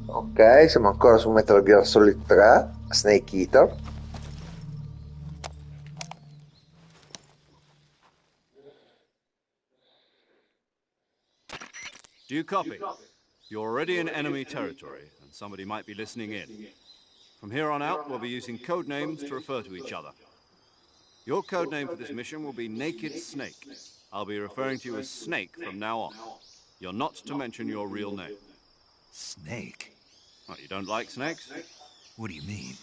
Ok, siamo ancora su Metal Gear Solid 3, Snake Eater. Do you copy? You're already in enemy territory, and somebody might be listening in. From here on out, we'll be using code names to refer to each other. Your code name for this mission will be Naked Snake. I'll be referring to you as Snake from now on. You're not to mention your real name. Snake? What, you don't like snakes? What do you mean?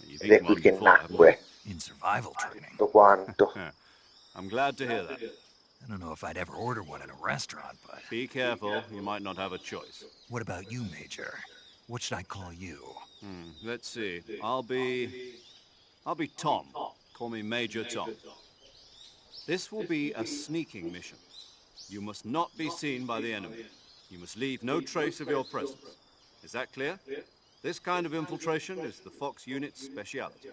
You've Ed è eaten qui one che before, haven't you? nacque In survival training? tutto quanto. I'm glad to hear that. I don't know if I'd ever order one at a restaurant, but... Be careful, you might not have a choice. What about you, Major? What should I call you? Let's see. I'll be Tom. Call me Major Tom. This will be a sneaking mission. You must not be seen by the enemy. You must leave no trace of your presence. Is that clear? This kind of infiltration is the Fox unit's speciality.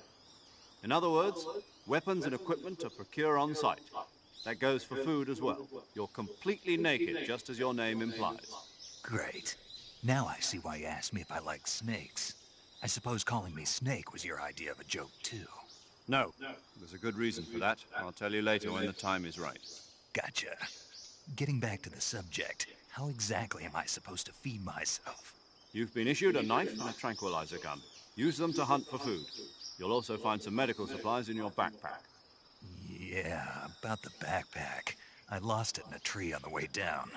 In other words, weapons and equipment are procured on site. That goes for food as well. You're completely naked, just as your name implies. Great. Now I see why you asked me if I like snakes. I suppose calling me Snake was your idea of a joke, too. No, there's a good reason for that. I'll tell you later when the time is right. Gotcha. Getting back to the subject, how exactly am I supposed to feed myself? You've been issued a knife and a tranquilizer gun. Use them to hunt for food. You'll also find some medical supplies in your backpack. Yeah, about the backpack. I lost it in a tree on the way down.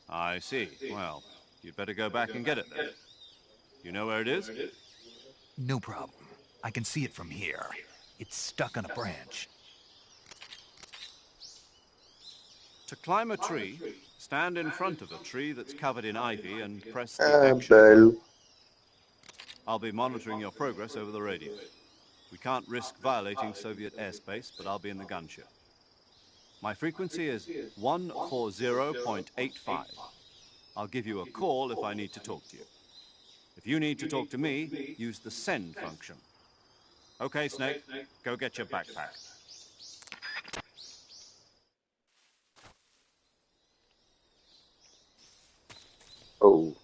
I see. Well, you'd better go back and get it then. You know where it is? No problem. I can see it from here. It's stuck on a branch. To climb a tree, stand in front of a tree that's covered in ivy and press the action Bello. button. I'll be monitoring your progress over the radio. We can't risk violating Soviet airspace, but I'll be in the gunship. My frequency is 140.85. I'll give you a call if I need to talk to you. If you need to talk to me, use the send function. Okay, Snake, go get your backpack. Oh.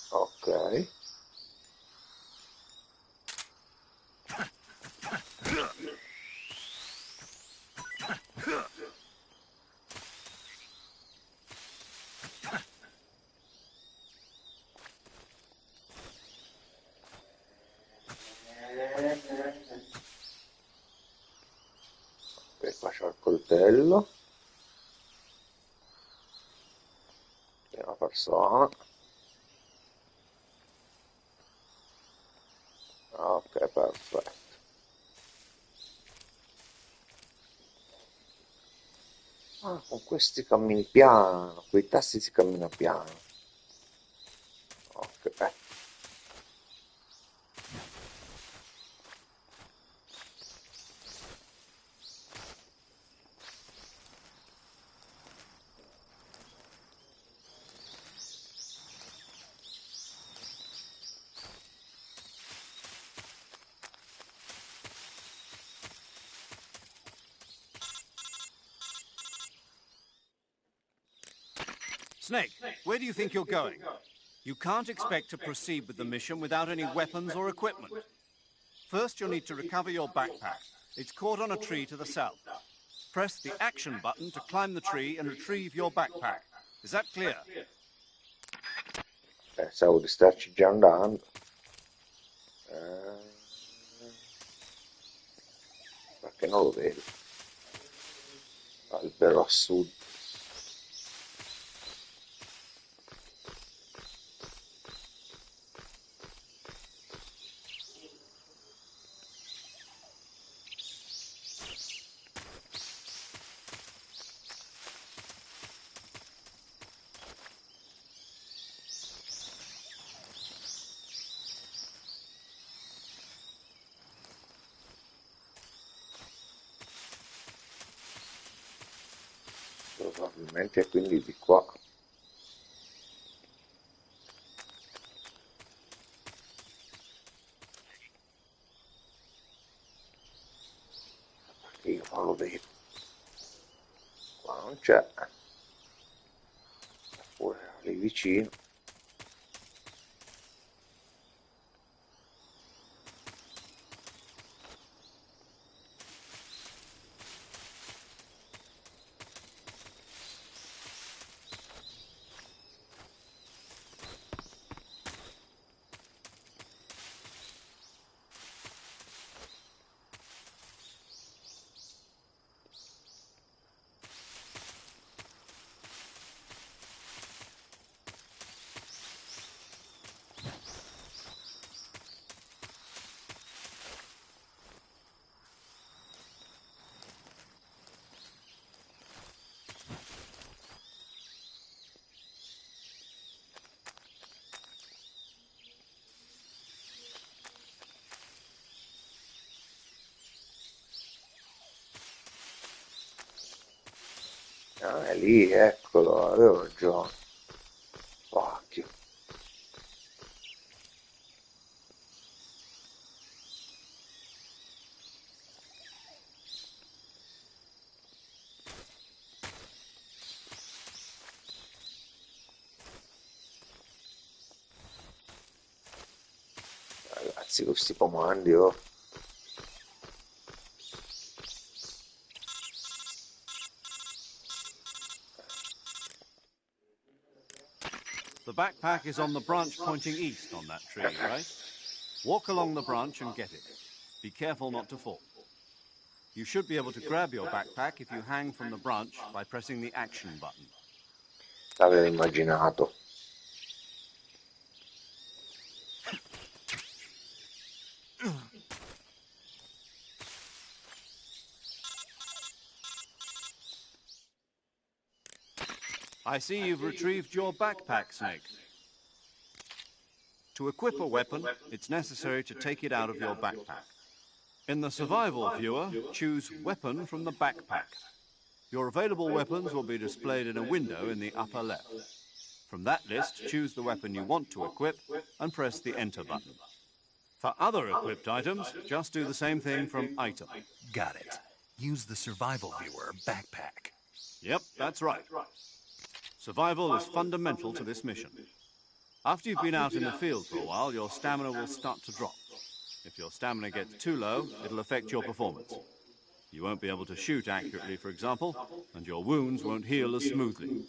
Ok. Ok, qua c'ho il coltello. Prima persona. Ok, perfetto. Ah, con questi cammini piano, con i tasti si cammina piano. Ok. Snake, where do you think you're going? You can't expect to proceed with the mission without any weapons or equipment. First, you'll need to recover your backpack. It's caught on a tree to the south. Press the action button to climb the tree and retrieve your backpack. Is that clear? Pensavo di starci già andando. Perché non lo vedo. Albero a sud. probabilmente quindi di qua. Io non lo vedo. Qua non c'è. Oppure lì vicino. Ah, è lì, eccolo, avevo ragione. Occhio. Ragazzi, questi comandi, oh. The backpack is on the branch pointing east on that tree, right? Walk along the branch and get it. Be careful not to fall. You should be able to grab your backpack if you hang from the branch by pressing the action button. L'avevo immaginato. I see you've retrieved your backpack, Snake. To equip a weapon, it's necessary to take it out of your backpack. In the survival viewer, choose Weapon from the backpack. Your available weapons will be displayed in a window in the upper left. From that list, choose the weapon you want to equip and press the Enter button. For other equipped items, just do the same thing from Item. Got it. Use the survival viewer backpack. Yep, that's right. Survival is fundamental to this mission. After you've been out in the field for a while, your stamina will start to drop. If your stamina gets too low, it'll affect your performance. You won't be able to shoot accurately, for example, and your wounds won't heal as smoothly.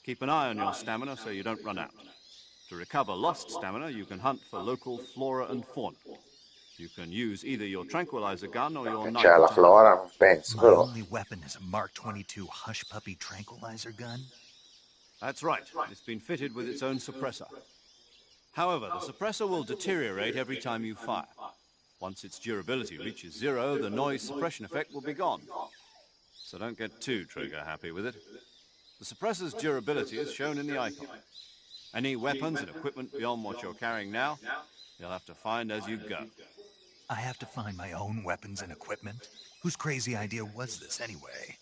Keep an eye on your stamina so you don't run out. To recover lost stamina, you can hunt for local flora and fauna. You can use either your tranquilizer gun or your knife C'è la to hunt. flora, non penso, My però. only weapon is a Mark 22 Hush Puppy tranquilizer gun? That's right. It's been fitted with its own suppressor. However, the suppressor will deteriorate every time you fire. Once its durability reaches zero, the noise suppression effect will be gone. So don't get too trigger happy with it. The suppressor's durability is shown in the icon. Any weapons and equipment beyond what you're carrying now, you'll have to find as you go. I have to find my own weapons and equipment? Whose crazy idea was this anyway?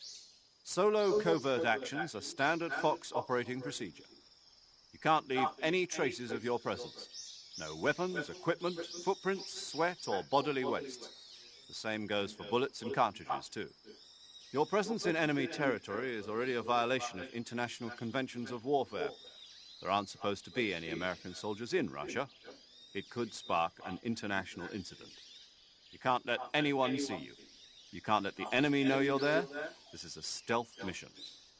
Solo covert actions are standard Fox operating procedure. You can't leave any traces of your presence. No weapons, equipment, footprints, sweat, or bodily waste. The same goes for bullets and cartridges, too. Your presence in enemy territory is already a violation of international conventions of warfare. There aren't supposed to be any American soldiers in Russia. It could spark an international incident. You can't let anyone see you. You can't let the enemy know you're there. This is a stealth mission.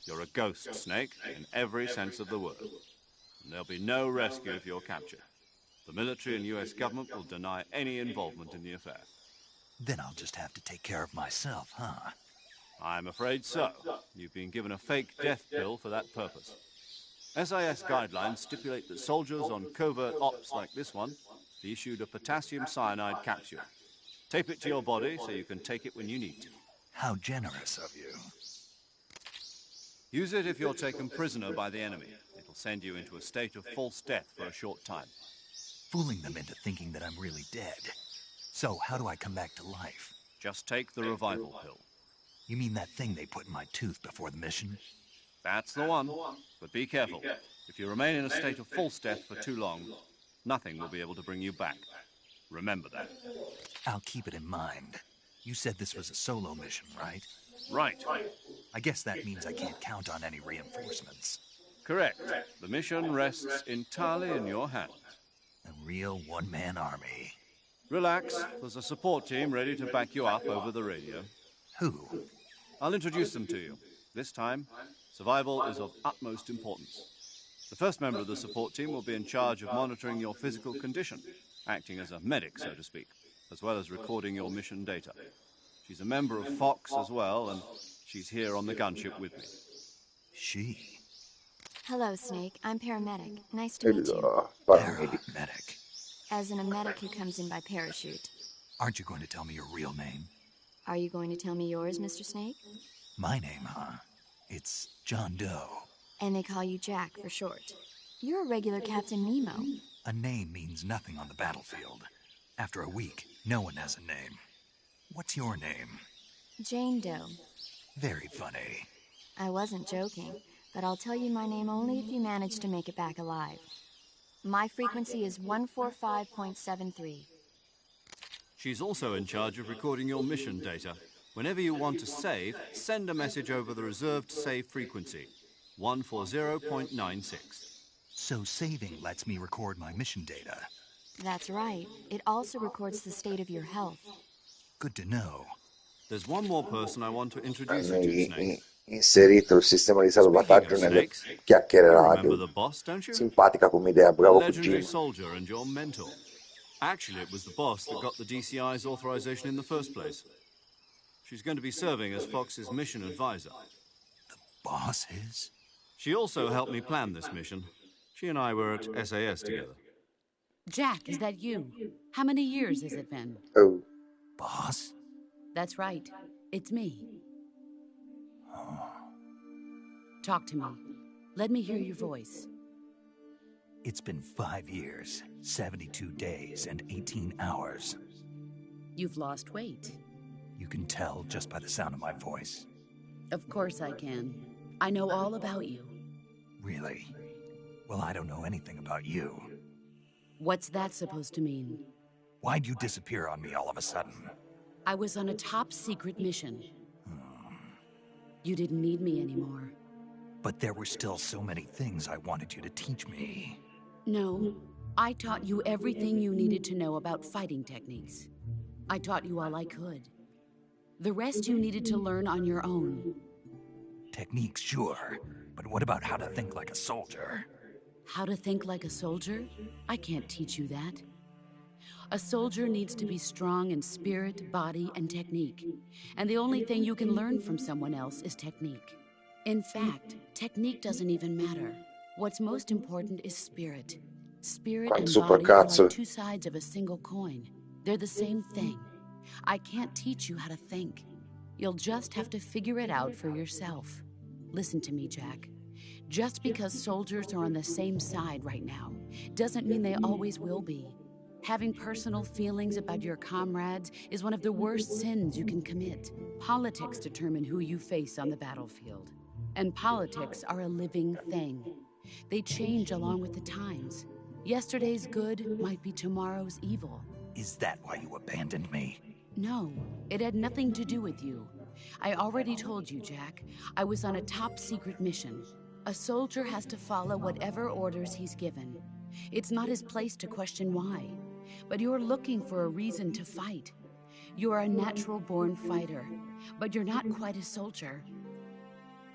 You're a ghost, Snake, in every sense of the word. And there'll be no rescue if you're captured. The military and US government will deny any involvement in the affair. Then I'll just have to take care of myself, huh? I'm afraid so. You've been given a fake death pill for that purpose. SIS guidelines stipulate that soldiers on covert ops like this one be issued a potassium cyanide capsule. Tape it to your body so you can take it when you need to. How generous of you. Use it if you're taken prisoner by the enemy. It'll send you into a state of false death for a short time. Fooling them into thinking that I'm really dead. So, how do I come back to life? Just take the revival pill. You mean that thing they put in my tooth before the mission? That's the one. But be careful. If you remain in a state of false death for too long, nothing will be able to bring you back. Remember that. I'll keep it in mind. You said this was a solo mission, right? Right. I guess that means I can't count on any reinforcements. Correct. The mission rests entirely in your hands. A real one-man army. Relax. There's a support team ready to back you up over the radio. Who? I'll introduce them to you. This time, survival is of utmost importance. The first member of the support team will be in charge of monitoring your physical condition, acting as a medic, so to speak, as well as recording your mission data. She's a member of Fox as well, and she's here on the gunship with me. She? Hello, Snake. I'm paramedic. Nice to meet you. Paramedic. As in a medic who comes in by parachute. Aren't you going to tell me your real name? Are you going to tell me yours, Mr. Snake? My name, huh? It's John Doe. And they call you Jack for short. You're a regular Captain Nemo. A name means nothing on the battlefield. After a week, no one has a name. What's your name? Jane Doe. Very funny. I wasn't joking, but I'll tell you my name only if you manage to make it back alive. My frequency is 145.73. She's also in charge of recording your mission data. Whenever you want to save, send a message over the reserved save frequency, 140.96. So saving lets me record my mission data. That's right. It also records the state of your health. Good to know. There's one more person I want to introduce you Hanno to, Snake. inserito il sistema di salvataggio Speaking of nelle snakes, chiacchiere you remember radio. the boss, don't you? Simpatica come idea, A bravo legendary cugino. soldier and your mentor. Actually, it was the boss that got the DCI's authorization in the first place. She's going to be serving as Fox's mission advisor. Boss is? She also helped me plan this mission. She and I were at SAS together. Jack, is that you? How many years has it been? Oh, Boss? That's right. It's me. Talk to me. Let me hear your voice. It's been 5 years, 72 days, and 18 hours. You've lost weight. You can tell just by the sound of my voice. Of course I can. I know all about you. Really? Well, I don't know anything about you. What's that supposed to mean? Why'd you disappear on me all of a sudden? I was on a top-secret mission. You didn't need me anymore. But there were still so many things I wanted you to teach me. No, I taught you everything you needed to know about fighting techniques. I taught you all I could. The rest you needed to learn on your own. Techniques, sure. But what about how to think like a soldier? How to think like a soldier? I can't teach you that. A soldier needs to be strong in spirit, body, and technique. And the only thing you can learn from someone else is technique. In fact, technique doesn't even matter. What's most important is spirit. Spirit and body are like two sides of a single coin. They're the same thing. I can't teach you how to think. You'll just have to figure it out for yourself. Listen to me, Jack. Just because soldiers are on the same side right now doesn't mean they always will be. Having personal feelings about your comrades is one of the worst sins you can commit. Politics determine who you face on the battlefield. And politics are a living thing. They change along with the times. Yesterday's good might be tomorrow's evil. Is that why you abandoned me? No, it had nothing to do with you. I already told you, Jack. I was on a top-secret mission. A soldier has to follow whatever orders he's given. It's not his place to question why. But you're looking for a reason to fight. You're a natural-born fighter, but you're not quite a soldier.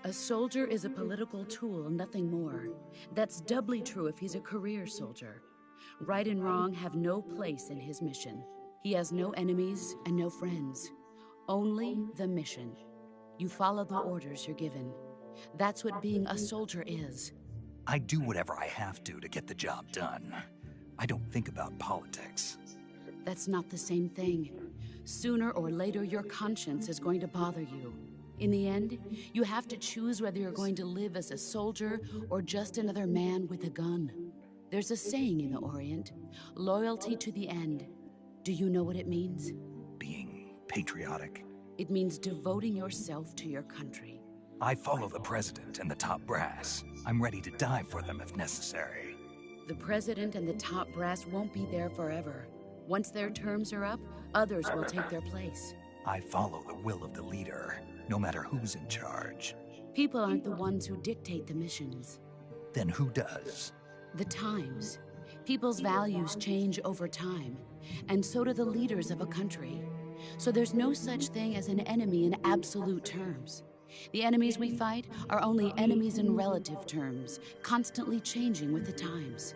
A soldier is a political tool, nothing more. That's doubly true if he's a career soldier. Right and wrong have no place in his mission. He has no enemies and no friends. Only the mission. You follow the orders you're given. That's what being a soldier is. I do whatever I have to get the job done. I don't think about politics. That's not the same thing. Sooner or later, your conscience is going to bother you. In the end, you have to choose whether you're going to live as a soldier or just another man with a gun. There's a saying in the Orient, loyalty to the end. Do you know what it means? Being patriotic. It means devoting yourself to your country. I follow the president and the top brass. I'm ready to die for them if necessary. The president and the top brass won't be there forever. Once their terms are up, others will take their place. I follow the will of the leader, no matter who's in charge. People aren't the ones who dictate the missions. Then who does? The times. People's values change over time, and so do the leaders of a country. So there's no such thing as an enemy in absolute terms. The enemies we fight are only enemies in relative terms, constantly changing with the times.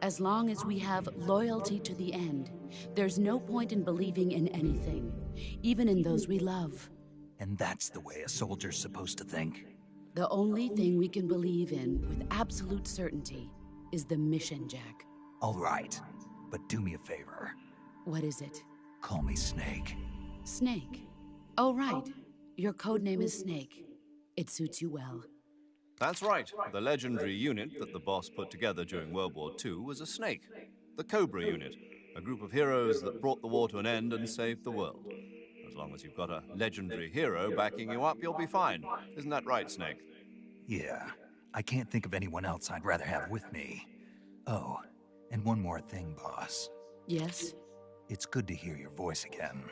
As long as we have loyalty to the end, there's no point in believing in anything, even in those we love. And that's the way a soldier's supposed to think? The only thing we can believe in with absolute certainty is the mission, Jack. All right, but do me a favor. What is it? Call me Snake. Snake. Oh, right. Your codename is Snake. It suits you well. That's right. The legendary unit that the boss put together during World War II was a snake. The Cobra unit, a group of heroes that brought the war to an end and saved the world. As long as you've got a legendary hero backing you up, you'll be fine. Isn't that right, Snake? Yeah, I can't think of anyone else I'd rather have with me. Oh, and one more thing, boss. Yes? It's good to hear your voice again.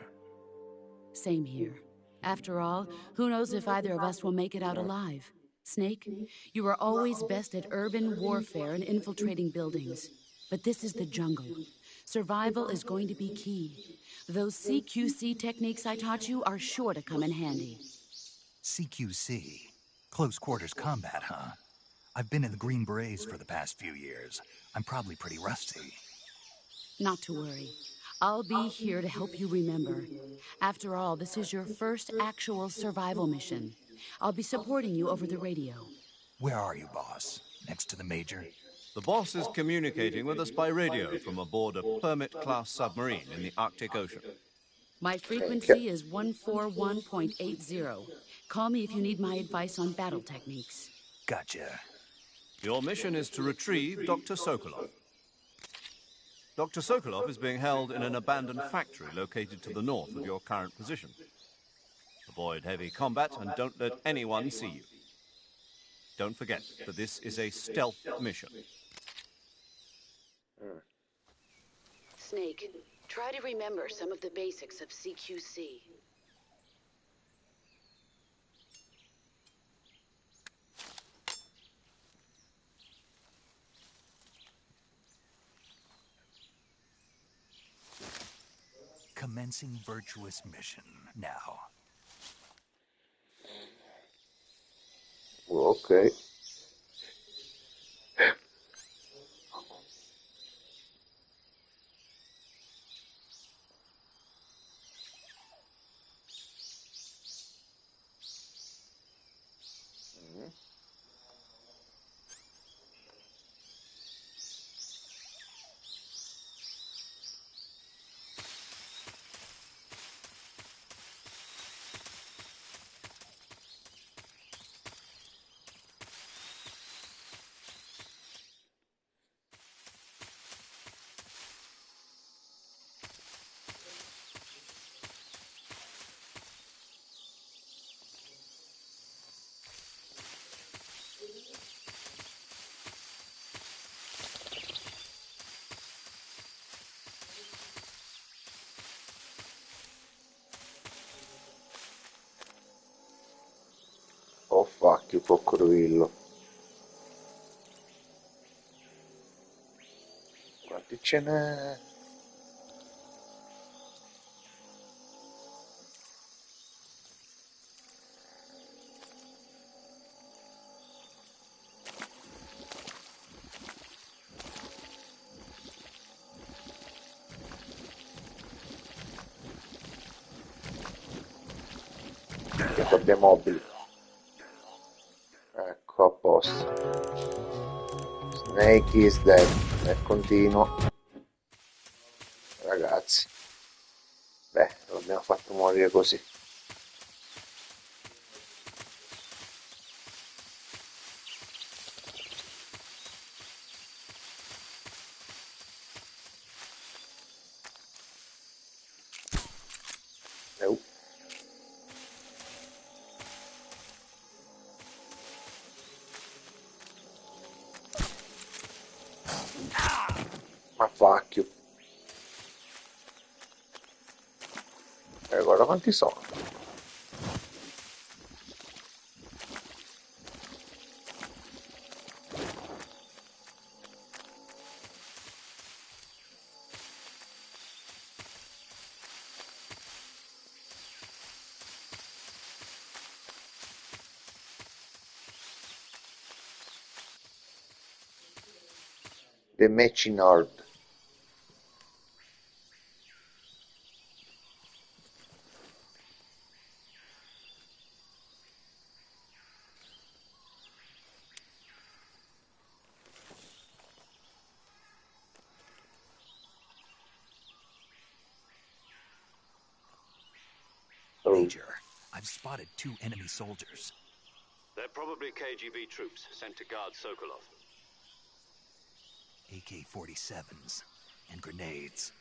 Same here. After all, who knows if either of us will make it out alive? Snake, you are always best at urban warfare and infiltrating buildings. But this is the jungle. Survival is going to be key. Those CQC techniques I taught you are sure to come in handy. CQC? Close quarters combat, huh? I've been in the Green Berets for the past few years. I'm probably pretty rusty. Not to worry. I'll be here to help you remember. After all, this is your first actual survival mission. I'll be supporting you over the radio. Where are you, boss? Next to the Major? The boss is communicating with us by radio from aboard a Permit-class submarine in the Arctic Ocean. My frequency is 141.80. Call me if you need my advice on battle techniques. Gotcha. Your mission is to retrieve Dr. Sokolov. Dr. Sokolov is being held in an abandoned factory located to the north of your current position. Avoid heavy combat and don't let anyone see you. Don't forget that this is a stealth mission. Snake, try to remember some of the basics of CQC. Commencing virtuous mission now. Ok. Oh fuck, il coccodrillo. Quanti ce n'è? Che corde mobili. Ecco, a posto. Snake is dead. E continuo. Ragazzi. Beh, l'abbiamo fatto morire così. Quanti sono? The matching horde. Major, I've spotted 2 enemy soldiers. They're probably KGB troops sent to guard Sokolov. AK-47s and grenades.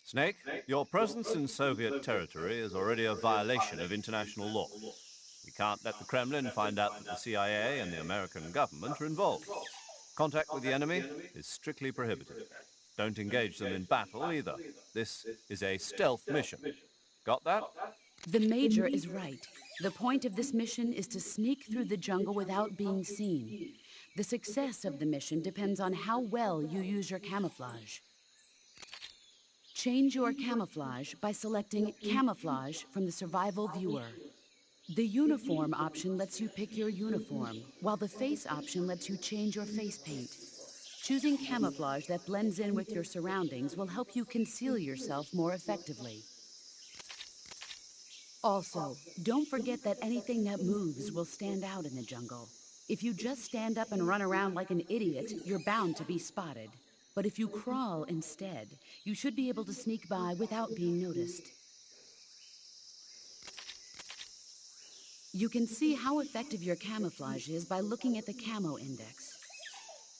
Snake, your presence in Soviet territory is already a violation of international law. We can't let the Kremlin find out that the CIA and the American government are involved. Contact with the enemy is strictly prohibited. Don't engage them in battle either. This is a stealth mission. Got that? The Major is right. The point of this mission is to sneak through the jungle without being seen. The success of the mission depends on how well you use your camouflage. Change your camouflage by selecting Camouflage from the Survival Viewer. The Uniform option lets you pick your uniform, while the Face option lets you change your face paint. Choosing camouflage that blends in with your surroundings will help you conceal yourself more effectively. Also, don't forget that anything that moves will stand out in the jungle. If you just stand up and run around like an idiot, you're bound to be spotted. But if you crawl instead, you should be able to sneak by without being noticed. You can see how effective your camouflage is by looking at the Camo Index.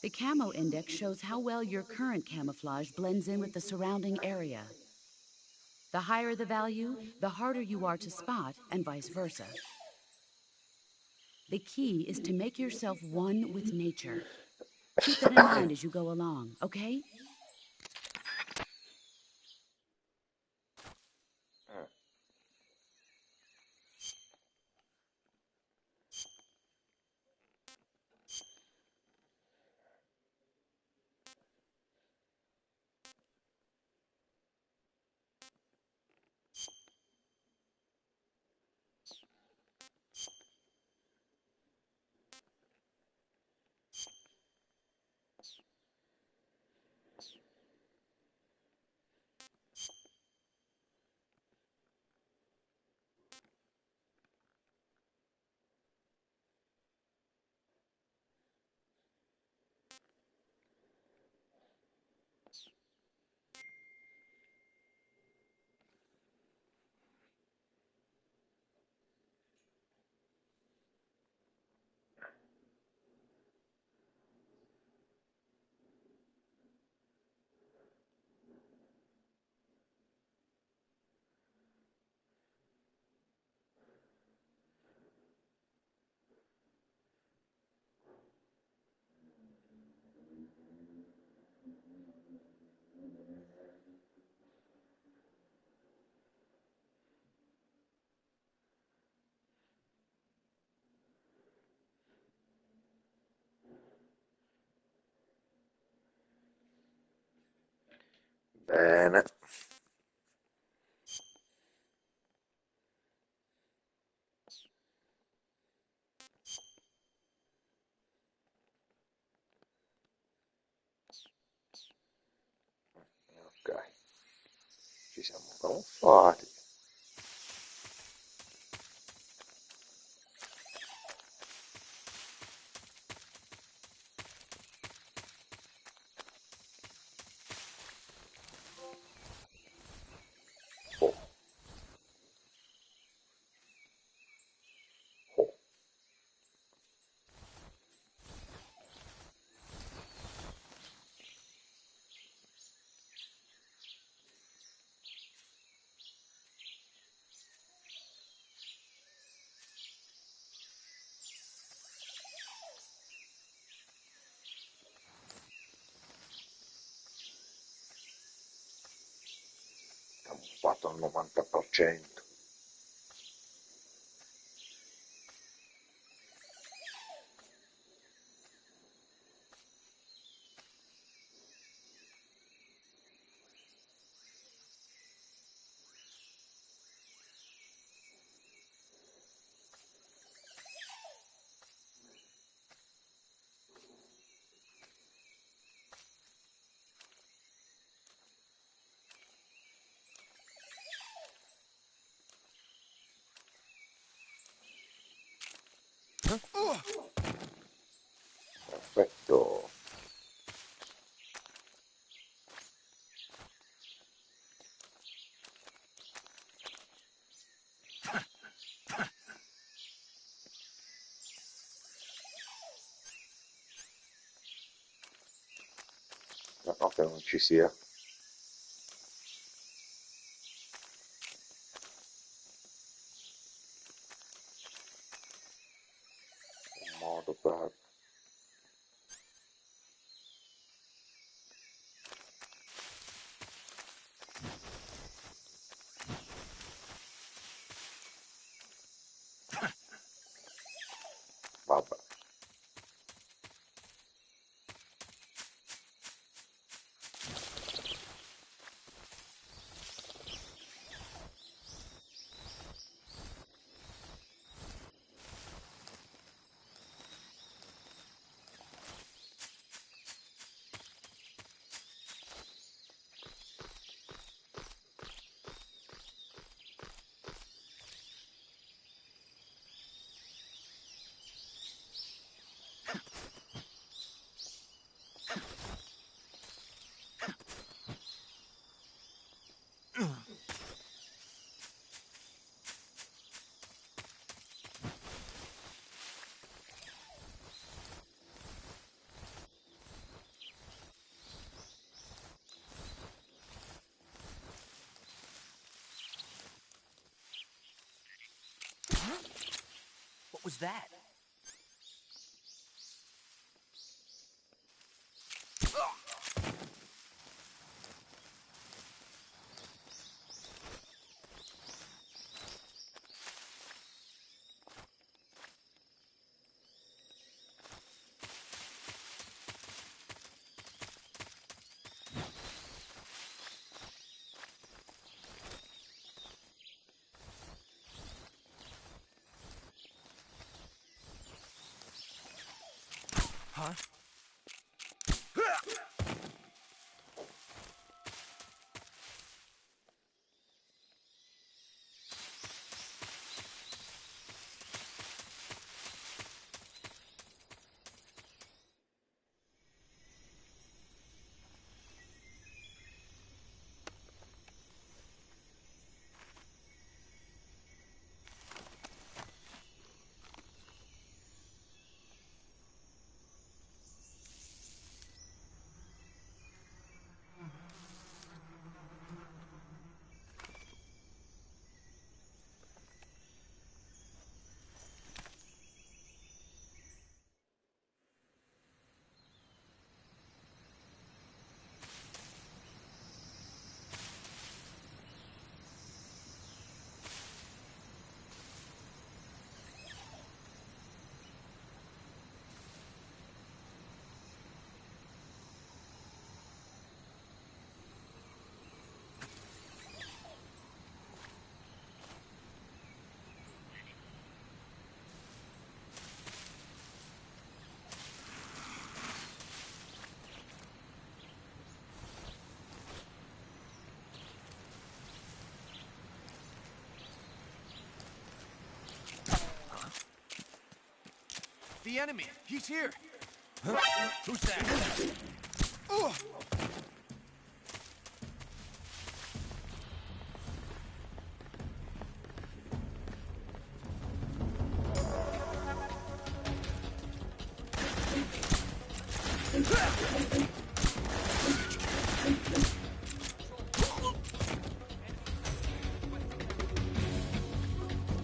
The Camo Index shows how well your current camouflage blends in with the surrounding area. The higher the value, the harder you are to spot, and vice versa. The key is to make yourself one with nature. Keep that in mind as you go along, okay? Bene. Ok, ci siamo camuffati. Oh, oh. fatto al 90%. Perfetto. No, che non ci sia un modo per... Vabbè. What was that? Huh? The enemy! He's here! Huh? Who's that?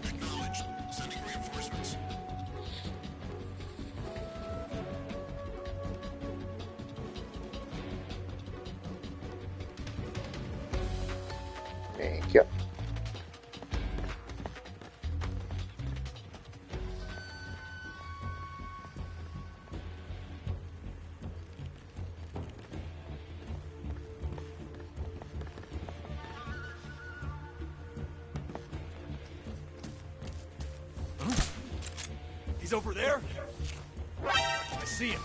Acknowledged. Sending reinforcements. Minchia. He's over there? I see him.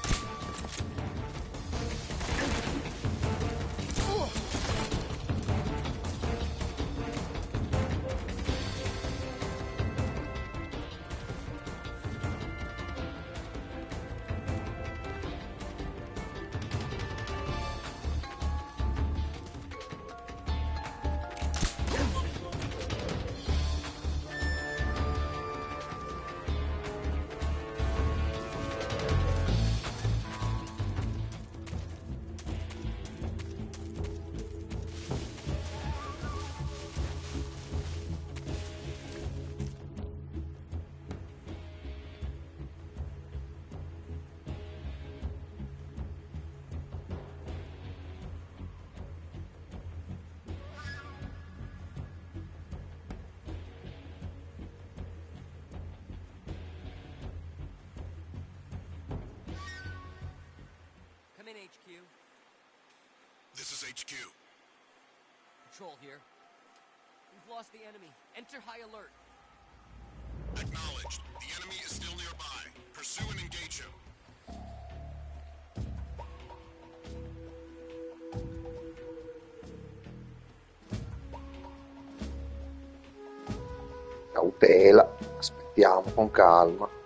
Come in, HQ. This is HQ. Patrol here. We've lost the enemy. Enter high alert. Acknowledged. The enemy is still nearby. Pursue and engage him. Cautela, aspettiamo con calma.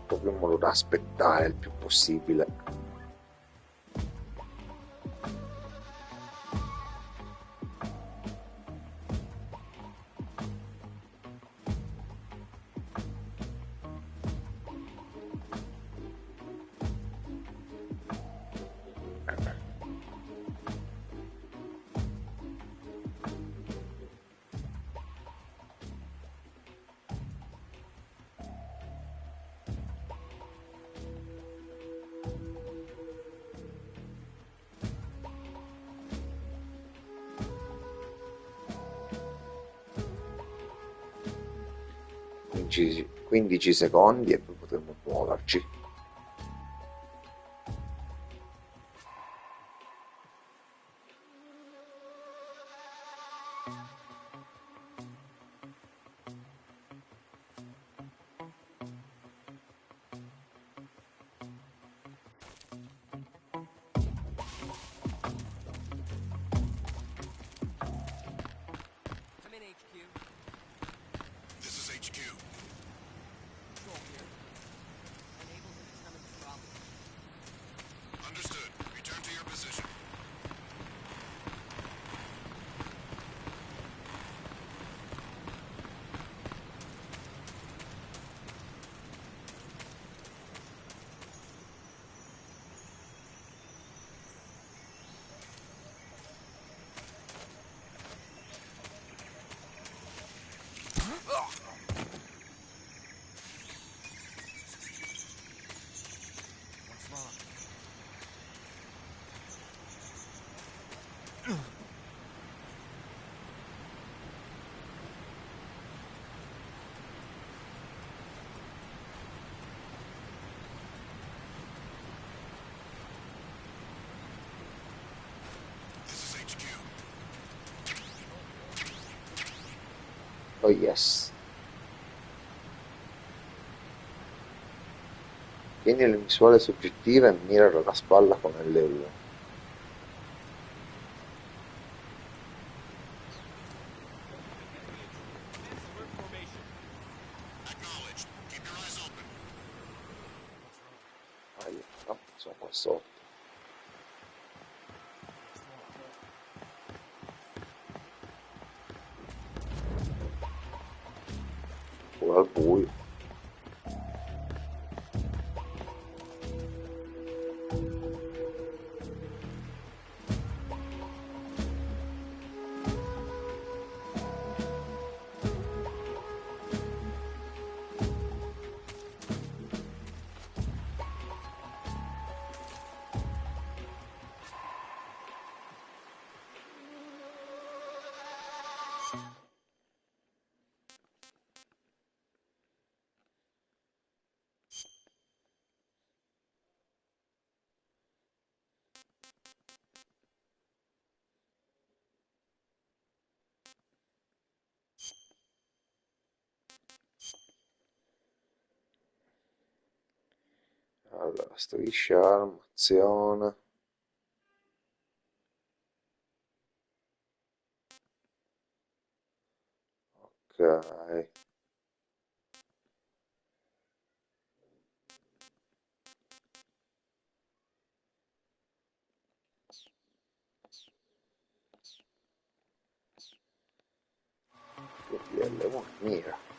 Proprio in modo da aspettare il più possibile. Quindici 15 secondi e poi potremo muoverci. Come in, HQ. This is HQ. Patrol here. Unable to determine the problem. Understood. Return to your position. What's wrong? This is HQ. Oh yes. Tieni le visuale soggettiva e mira alla spalla con L1. Acknowledged. Keep your eyes open. No, sono qua sotto. Pure al buio. Allora, striscia, armazione. Ok. L1, mira.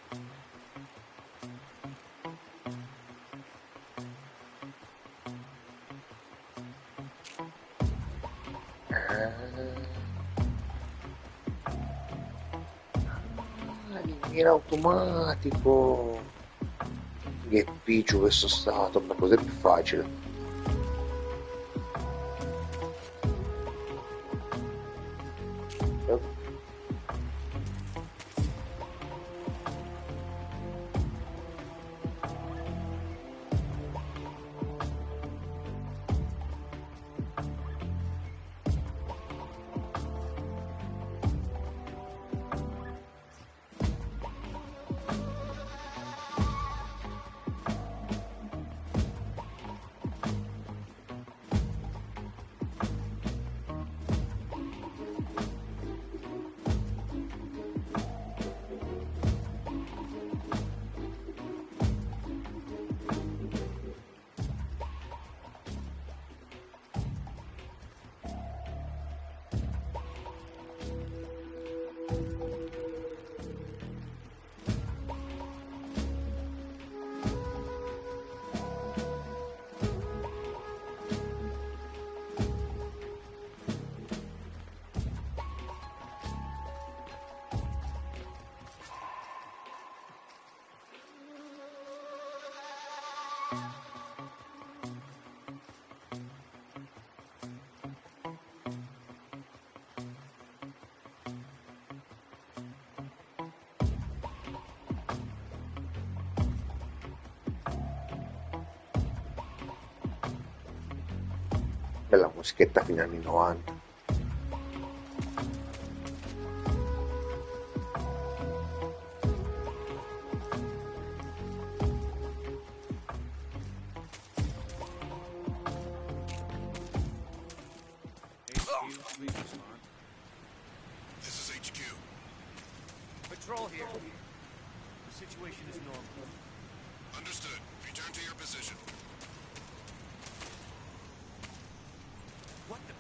Il mira automatico. Che piccio che sono stato, ma cos'è più facile? Bella musichetta fino agli anni 90. This is HQ. Patrol here. The situation is normal. Understood. Return to your position. What the?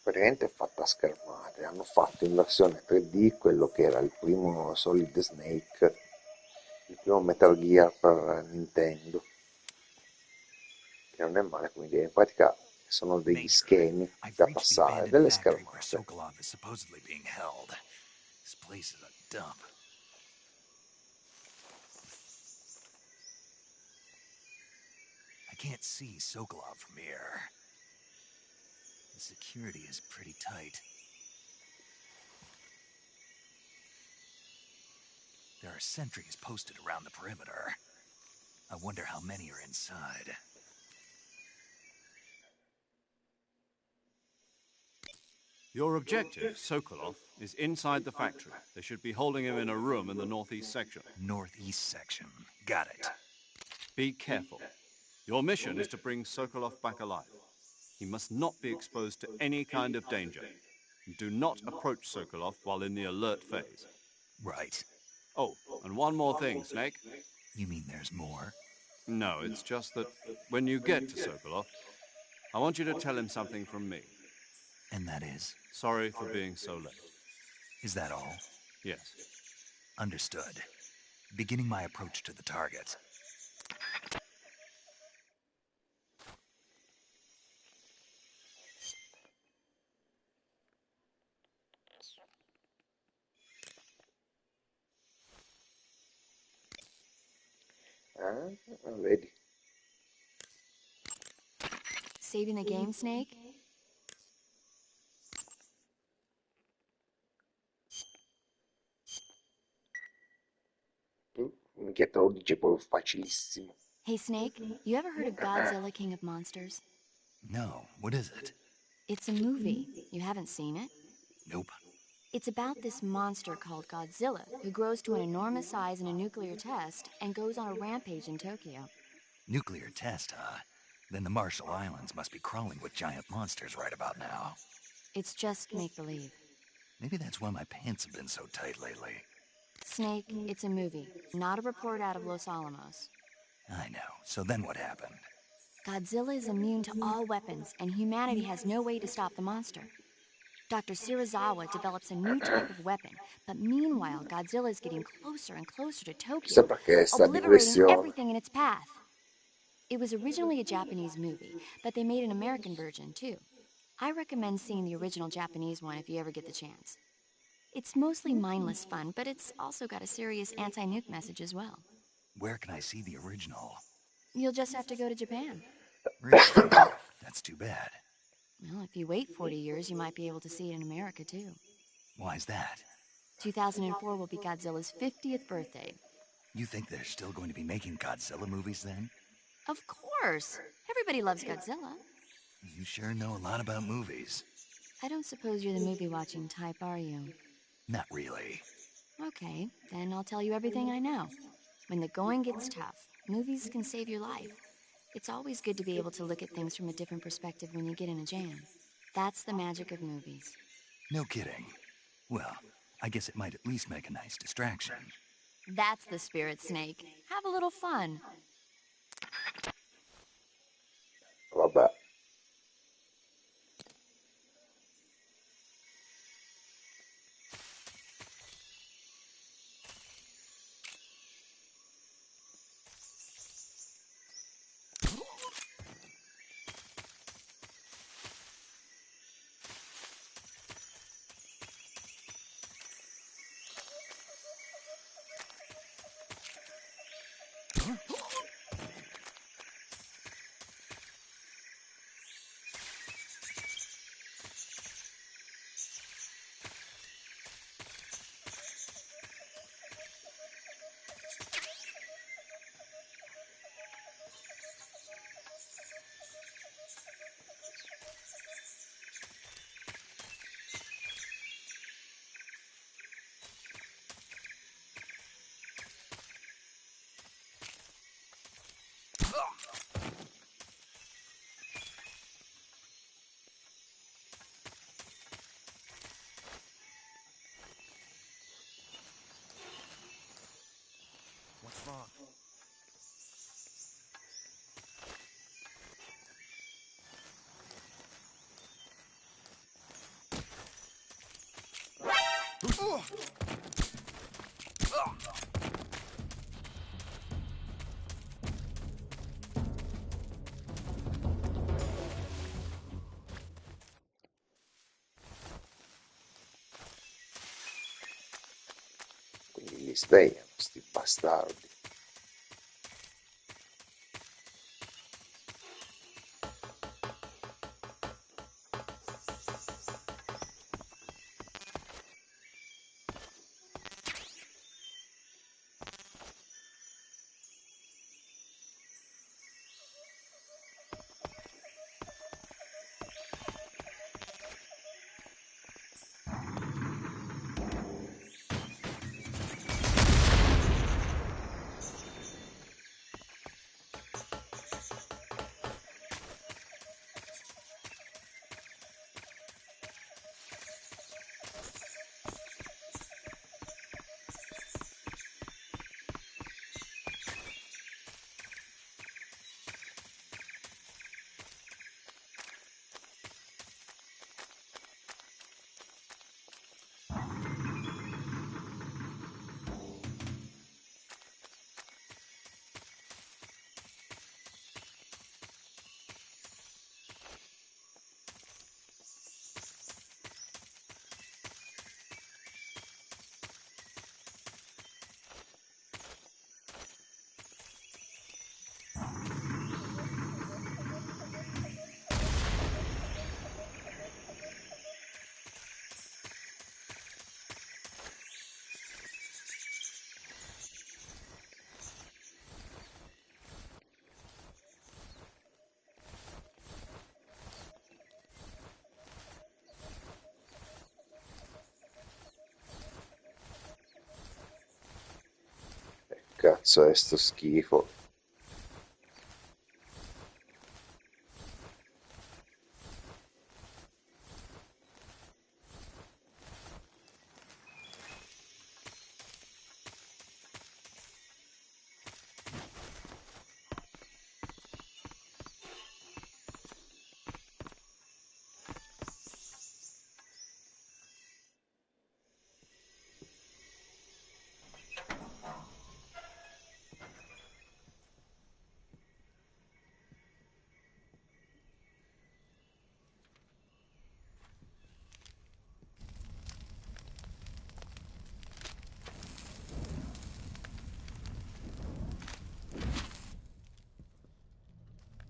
Praticamente è fatta a schermate. Hanno fatto in versione 3D quello che era il primo Solid Snake, il primo Metal Gear per Nintendo, che non è male come idea. In pratica sono degli Major, schemi I've da reached the passare, abandoned delle factory where schermate. Sokolov is supposedly being held. This place is a dump. can't see Sokolov from here. The security is pretty tight. There are sentries posted around the perimeter. I wonder how many are inside. Your objective, Sokolov, is inside the factory. They should be holding him in a room in the northeast section. Northeast section. Got it. Be careful. Your mission is to bring Sokolov back alive. He must not be exposed to any kind of danger. Do not approach Sokolov while in the alert phase. Right. Oh, and one more thing, Snake. You mean there's more? No, it's just that when you get to Sokolov, I want you to tell him something from me. And that is? Sorry for being so late. Is that all? Yes. Understood. Beginning my approach to the target. Vedi? Saving the game, Snake? Minchia te lo dice proprio facilissimo. Hey, Snake, you ever heard of Godzilla, King of Monsters? No, what is it? It's a movie. You haven't seen it? Nope. It's about this monster called Godzilla, who grows to an enormous size in a nuclear test and goes on a rampage in Tokyo. Nuclear test, huh? Then the Marshall Islands must be crawling with giant monsters right about now. It's just make-believe. Maybe that's why my pants have been so tight lately. Snake, it's a movie, not a report out of Los Alamos. I know. So then what happened? Godzilla is immune to all weapons, and humanity has no way to stop the monster. Dr. Shirazawa develops a new type of weapon, but meanwhile, Godzilla is getting closer and closer to Chissà Tokyo, perché sta obliterating digressione. everything in its path. It was originally a Japanese movie, but they made an American version, too. I recommend seeing the original Japanese one if you ever get the chance. It's mostly mindless fun, but it's also got a serious anti-nuke message as well. Where can I see the original? You'll just have to go to Japan. Really? That's too bad. Well, if you wait 40 years, you might be able to see it in America, too. Why's that? 2004 will be Godzilla's 50th birthday. You think they're still going to be making Godzilla movies then? Of course! Everybody loves Godzilla. You sure know a lot about movies. I don't suppose you're the movie-watching type, are you? Not really. Okay, then I'll tell you everything I know. When the going gets tough, movies can save your life. It's always good to be able to look at things from a different perspective when you get in a jam. That's the magic of movies. No kidding. Well, I guess it might at least make a nice distraction. That's the spirit, Snake. Have a little fun. Vabbè. What's wrong? Quindi li svegliano, sti bastardi. cazzo è sto schifo?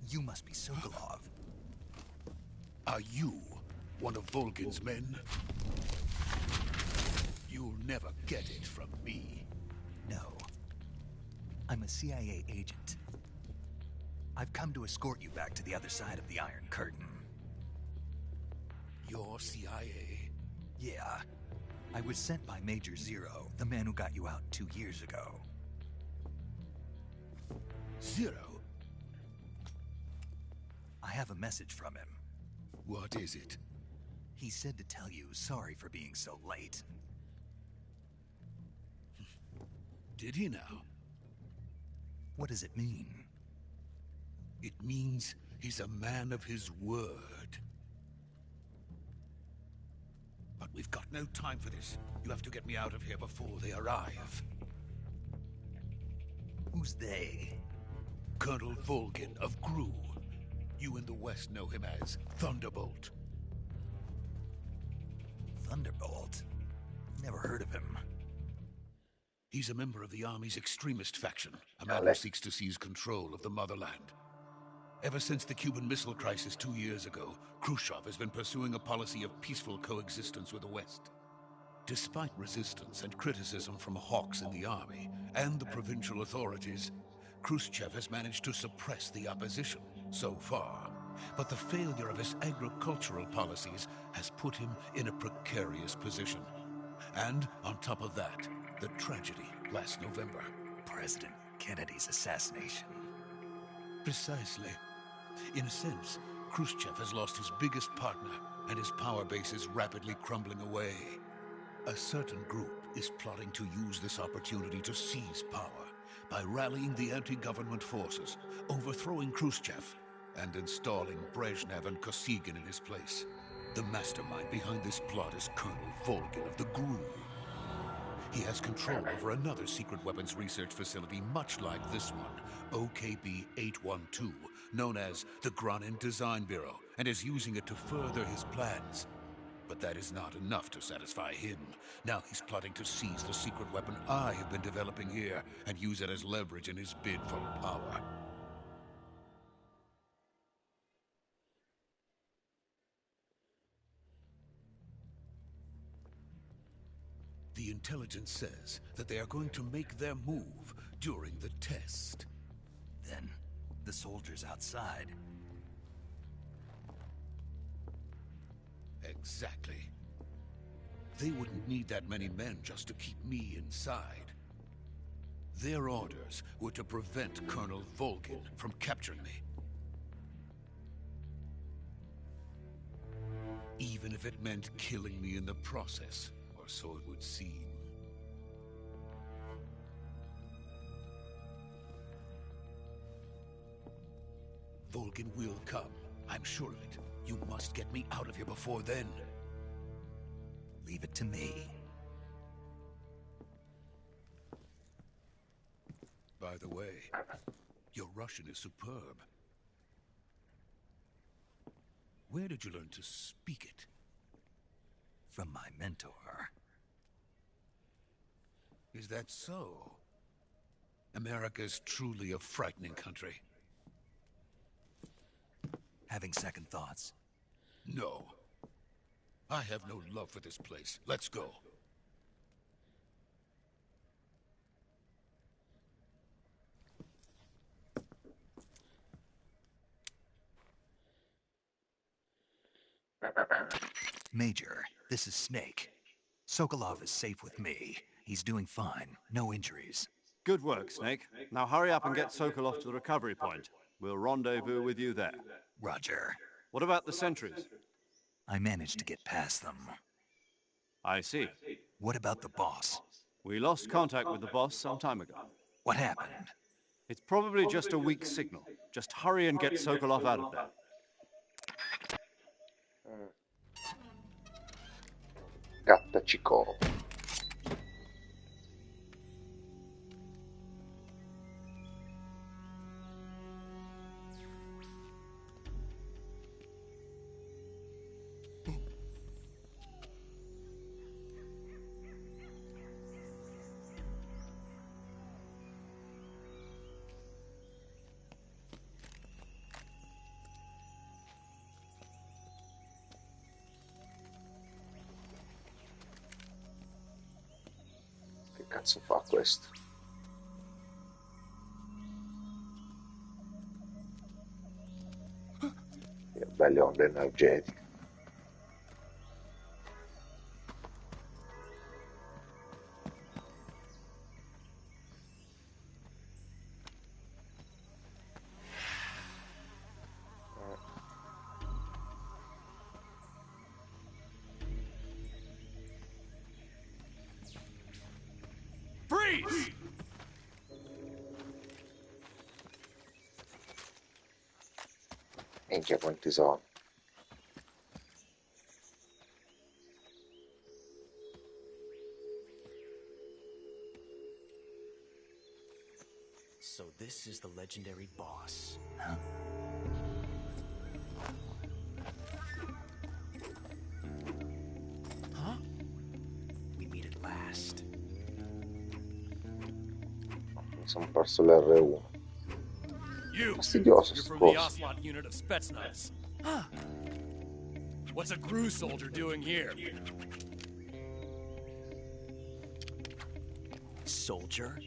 You must be Sokolov. Are you one of Volgin's men? You'll never get it from me. No. I'm a CIA agent. I've come to escort you back to the other side of the Iron Curtain. You're CIA? Yeah. I was sent by Major Zero, the man who got you out 2 years ago. Zero? I have a message from him. What is it? He said to tell you sorry for being so late. Did he now? What does it mean? It means he's a man of his word. But we've got no time for this. You have to get me out of here before they arrive. Who's they? Colonel Volgin of Gru. You in the West know him as Thunderbolt. Thunderbolt? Never heard of him. He's a member of the Army's extremist faction, a man who seeks to seize control of the motherland. Ever since the Cuban Missile Crisis 2 years ago, Khrushchev has been pursuing a policy of peaceful coexistence with the West. Despite resistance and criticism from hawks in the army and the provincial authorities, Khrushchev has managed to suppress the opposition so far. But the failure of his agricultural policies has put him in a precarious position. And on top of that, the tragedy last November. President Kennedy's assassination. Precisely. In a sense, Khrushchev has lost his biggest partner, and his power base is rapidly crumbling away. A certain group is plotting to use this opportunity to seize power by rallying the anti-government forces, overthrowing Khrushchev, and installing Brezhnev and Kosygin in his place. The mastermind behind this plot is Colonel Volgin of the GRU. He has control over another secret weapons research facility much like this one, OKB-812, known as the Granin Design Bureau, and is using it to further his plans. But that is not enough to satisfy him. Now he's plotting to seize the secret weapon I have been developing here and use it as leverage in his bid for power. The intelligence says that they are going to make their move during the test. Then, the soldiers outside. Exactly. They wouldn't need that many men just to keep me inside. Their orders were to prevent Colonel Volgin from capturing me. Even if it meant killing me in the process, or so it would seem. Volgin will come. I'm sure of it. You must get me out of here before then. Leave it to me. By the way, your Russian is superb. Where did you learn to speak it? From my mentor. Is that so? America's truly a frightening country. Having second thoughts? No. I have no love for this place. Let's go. Major, this is Snake. Sokolov is safe with me. He's doing fine. No injuries. Good work, Snake. Now hurry up and get Sokolov to the recovery point. We'll rendezvous with you there. Roger. What about the sentries? I managed to get past them. I see. What about the boss? We lost contact with the boss some time ago. What happened? It's probably just a weak signal. Just hurry and get Sokolov out of there. Gattacicò. Che cazzo fa questo? Che belle onde energetiche. Freeze! Minchia quanti sono. So this is the legendary boss. Huh? Huh? We meet at last. Mi sono perso l'R1. You! Fastidioso You're sto from the coso. Ocelot unit of Spetsnaz. Huh. What's a Gru soldier doing here? Soldier?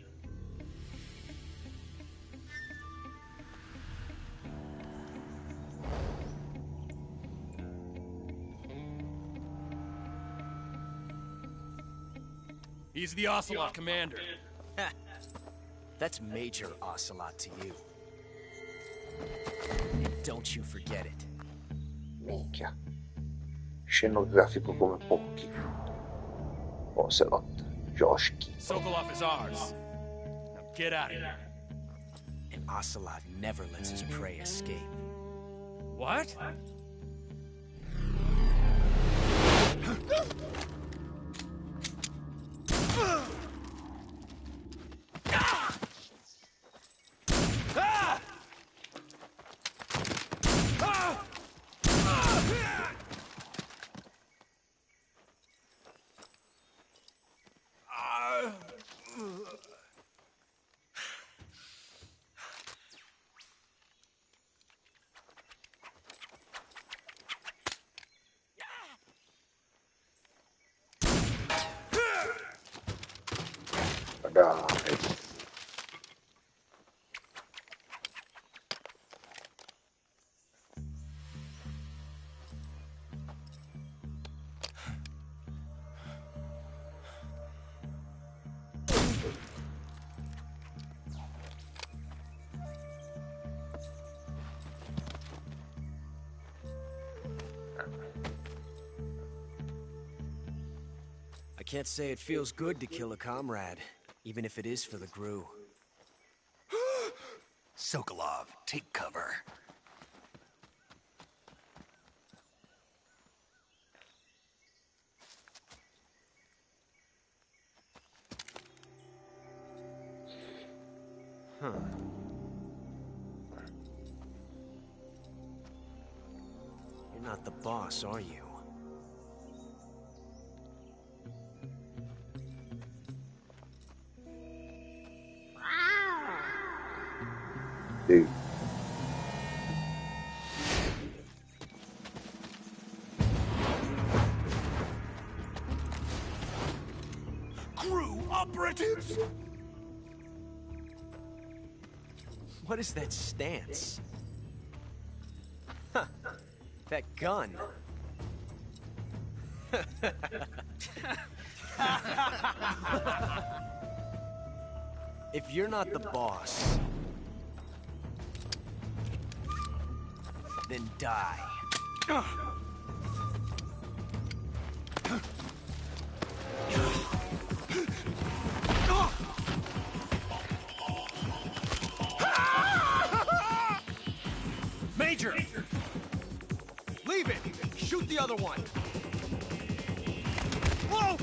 He's the Ocelot commander. That's Major Ocelot to you. And don't you forget it. Minchia. Scenografico come pochi. Ocelot. Joshki. Sokolov is ours. Now get out of here. And Ocelot never lets his prey escape. What? Ma dai. I can't say it feels good to kill a comrade, even if it is for the Gru. Sokolov, take cover. Huh. You're not the boss, are you? Sì. Gru operatives! What is that stance? Huh. That gun. If you're not the boss, then die. Major! Leave it! Shoot the other one! Whoa!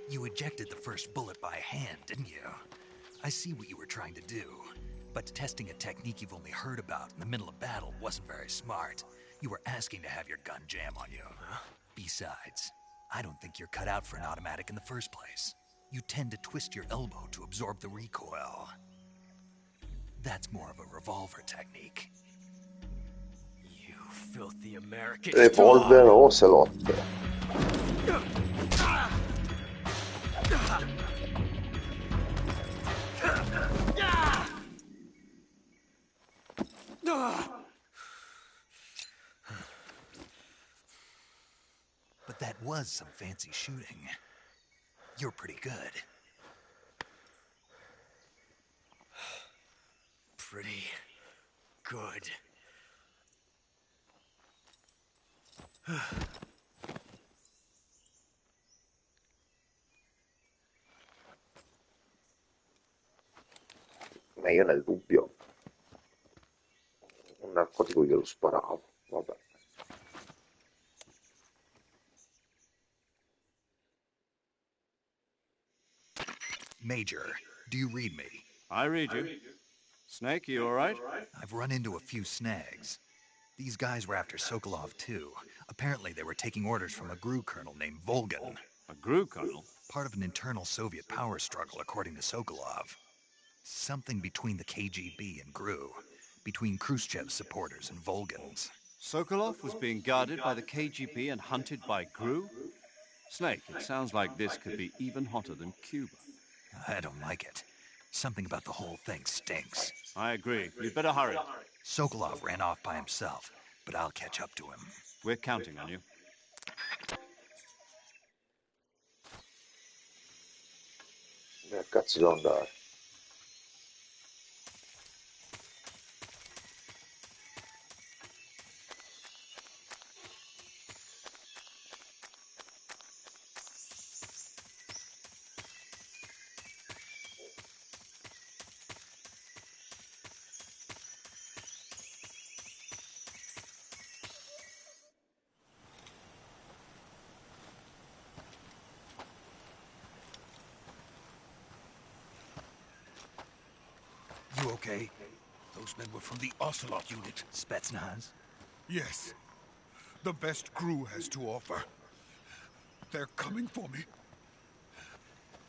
You ejected the first bullet by hand, didn't you? I see what you were trying to do. But testing a technique you've only heard about in the middle of battle wasn't very smart. You were asking to have your gun jam on you. Besides, I don't think you're cut out for an automatic in the first place. You tend to twist your elbow to absorb the recoil. That's more of a revolver technique. You filthy American Revolver dog. Ocelot. But that was some fancy shooting. You're pretty good. Pretty good. Ma io nel dubbio un narcotico glielo sparavo, vabbè. Major, do you read me? I read you. Snake, you all right? I've run into a few snags. These guys were after Sokolov too. Apparently they were taking orders from a GRU colonel named Volgan. A GRU colonel? Part of an internal Soviet power struggle, according to Sokolov. Something between the KGB and GRU. Between Khrushchev's supporters and Volgan's. Sokolov was being guarded by the KGB and hunted by GRU? Snake, it sounds like this could be even hotter than Cuba. I don't like it. Something about the whole thing stinks. I agree. You'd better hurry. Sokolov ran off by himself, but I'll catch up to him. We're counting on you. Cazzo devo andare? You okay? Those men were from the Ocelot unit. Spetsnaz? Yes. The best GRU has to offer. They're coming for me.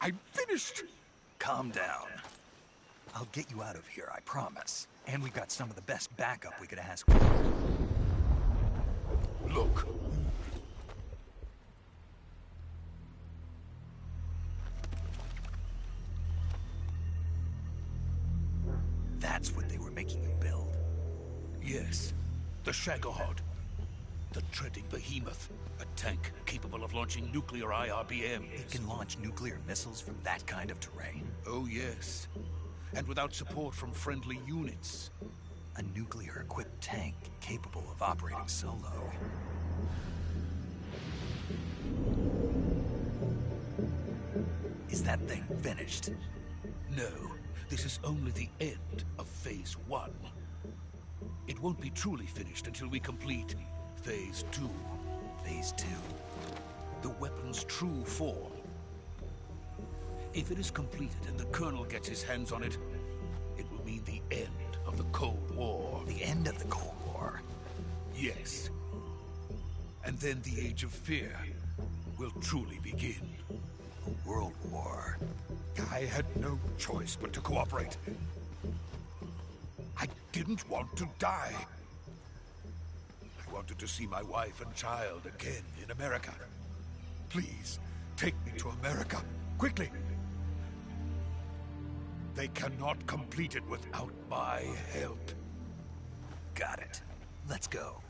I'm finished! Calm down. I'll get you out of here, I promise. And we've got some of the best backup we could ask for. Look. That's what they were making you build. Yes. The Shagohod. The treading behemoth. A tank capable of launching nuclear IRBMs. It can launch nuclear missiles from that kind of terrain? Oh, yes. And without support from friendly units. A nuclear-equipped tank capable of operating solo. Is that thing finished? No, this is only the end of Phase 1. It won't be truly finished until we complete Phase 2. Phase 2. The weapon's true form. If it is completed and the Colonel gets his hands on it, it will mean the end of the Cold War. The end of the Cold War? Yes. And then the Age of Fear will truly begin. A world war. I had no choice but to cooperate. I didn't want to die. I wanted to see my wife and child again in America. Please, take me to America, quickly. They cannot complete it without my help. Got it. Let's go.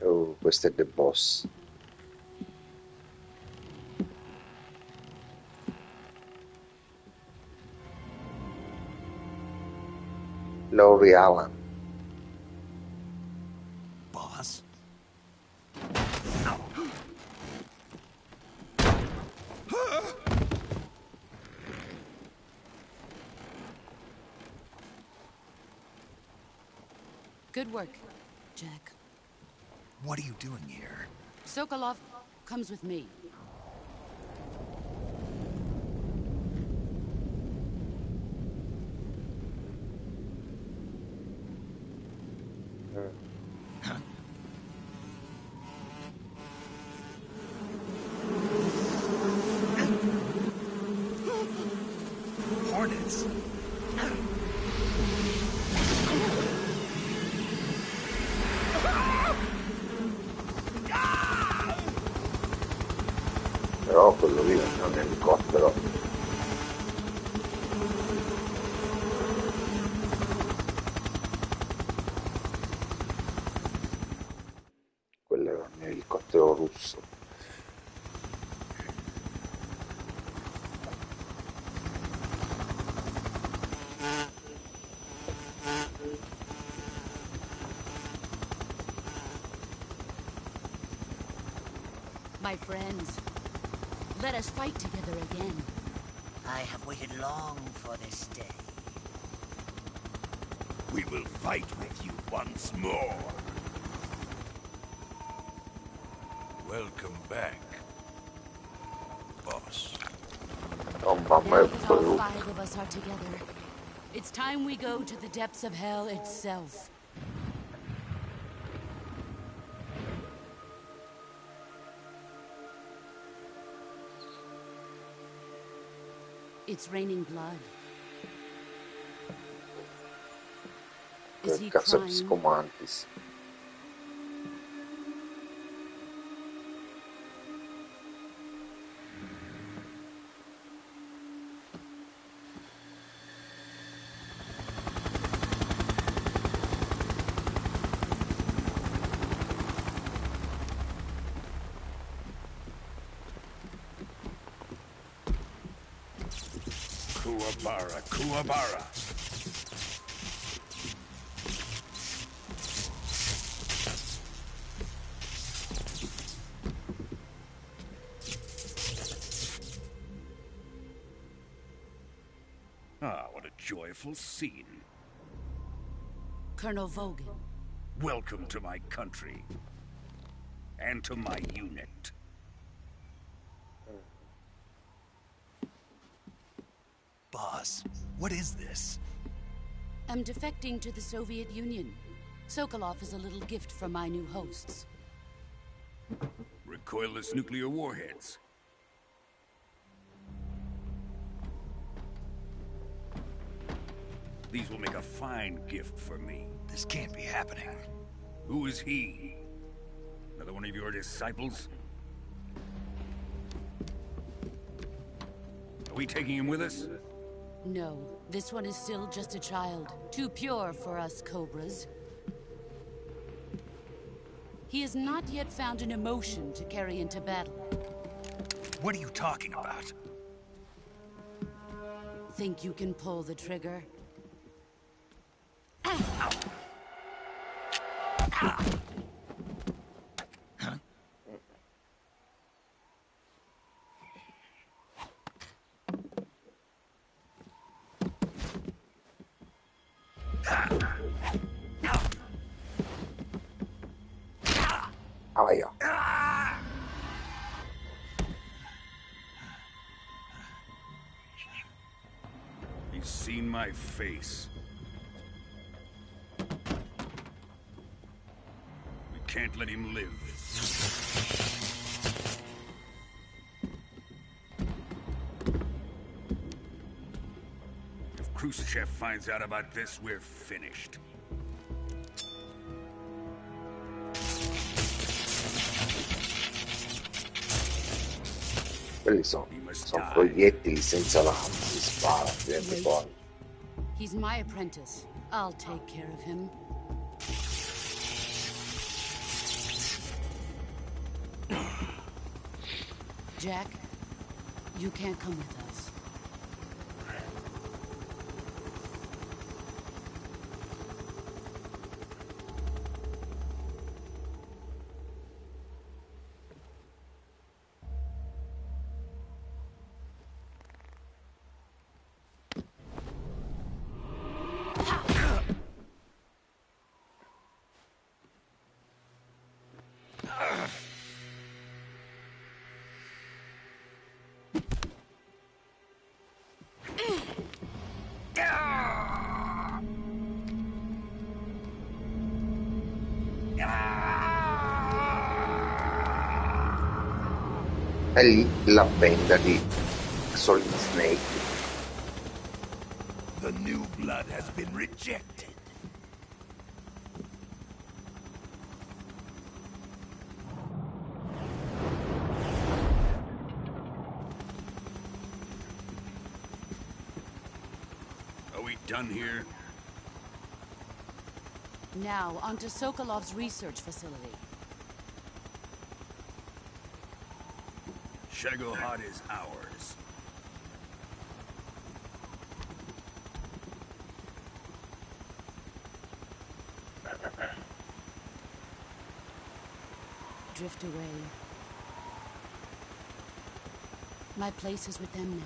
Oh, questo è The Boss. Laurie Allen. Boss? Good work, Jack. What are you doing here? Sokolov comes with me. Huh? Hornets? Però quello lì non è un elicottero. Quello era un elicottero russo. My friends, let us fight together again. I have waited long for this day. We will fight with you once more. Welcome back, boss. Oh mamma, Now è that all brutto. 5 of us are together, it's time we go to the depths of hell itself. It's raining blood. Is he Cazzo crying? psicomantis. Kuwabara, Kuwabara. Ah, what a joyful scene. Colonel Vogan. Welcome to my country. And to my unit. Boss, what is this? I'm defecting to the Soviet Union. Sokolov is a little gift from my new hosts. Recoilless nuclear warheads. These will make a fine gift for me. This can't be happening. Who is he? Another one of your disciples? Are we taking him with us? No, this one is still just a child. Too pure for us Cobras. He has not yet found an emotion to carry into battle. What are you talking about? Think you can pull the trigger? Aia. He's seen my face. We can't let him live. If Khrushchev finds out about this, we're finished. Quelli sono proiettili senza lama, si spara, diventa poi. He's my apprentice. I'll take care of him. Jack, you can't come with us. E lì la benda di Solid Snake. The new blood has been rejected. Are we done here? Now, onto Sokolov's research facility. Shagohod is ours. Drift away. My place is with them now.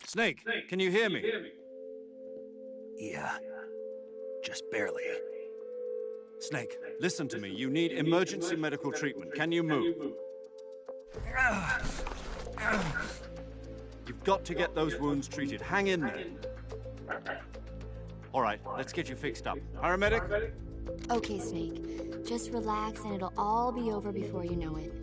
Snake, can you hear me? Yeah. Just barely. Snake, listen to me. You need emergency medical treatment. Can you move? You've got to get those wounds treated. Hang in there. All right, let's get you fixed up. Paramedic? Okay, Snake. Just relax and it'll all be over before you know it.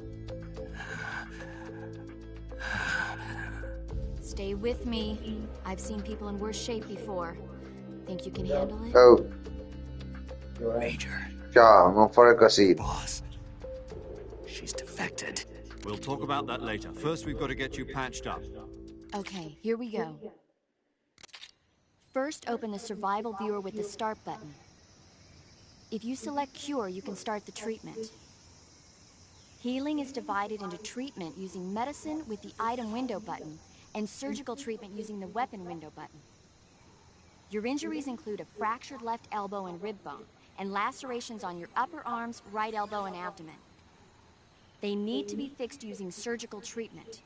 Stay with me. I've seen people in worse shape before. Think you can handle it? Oh. Major. Ciao, non fare così. Boss. She's defected. We'll talk about that later. First, we've got to get you patched up. Okay, here we go. First, open the survival viewer with the start button. If you select Cure, you can start the treatment. Healing is divided into treatment using medicine with the item window button and surgical treatment using the weapon window button. Your injuries include a fractured left elbow and rib bone, and lacerations on your upper arms, right elbow, and abdomen. They need to be fixed using surgical treatment.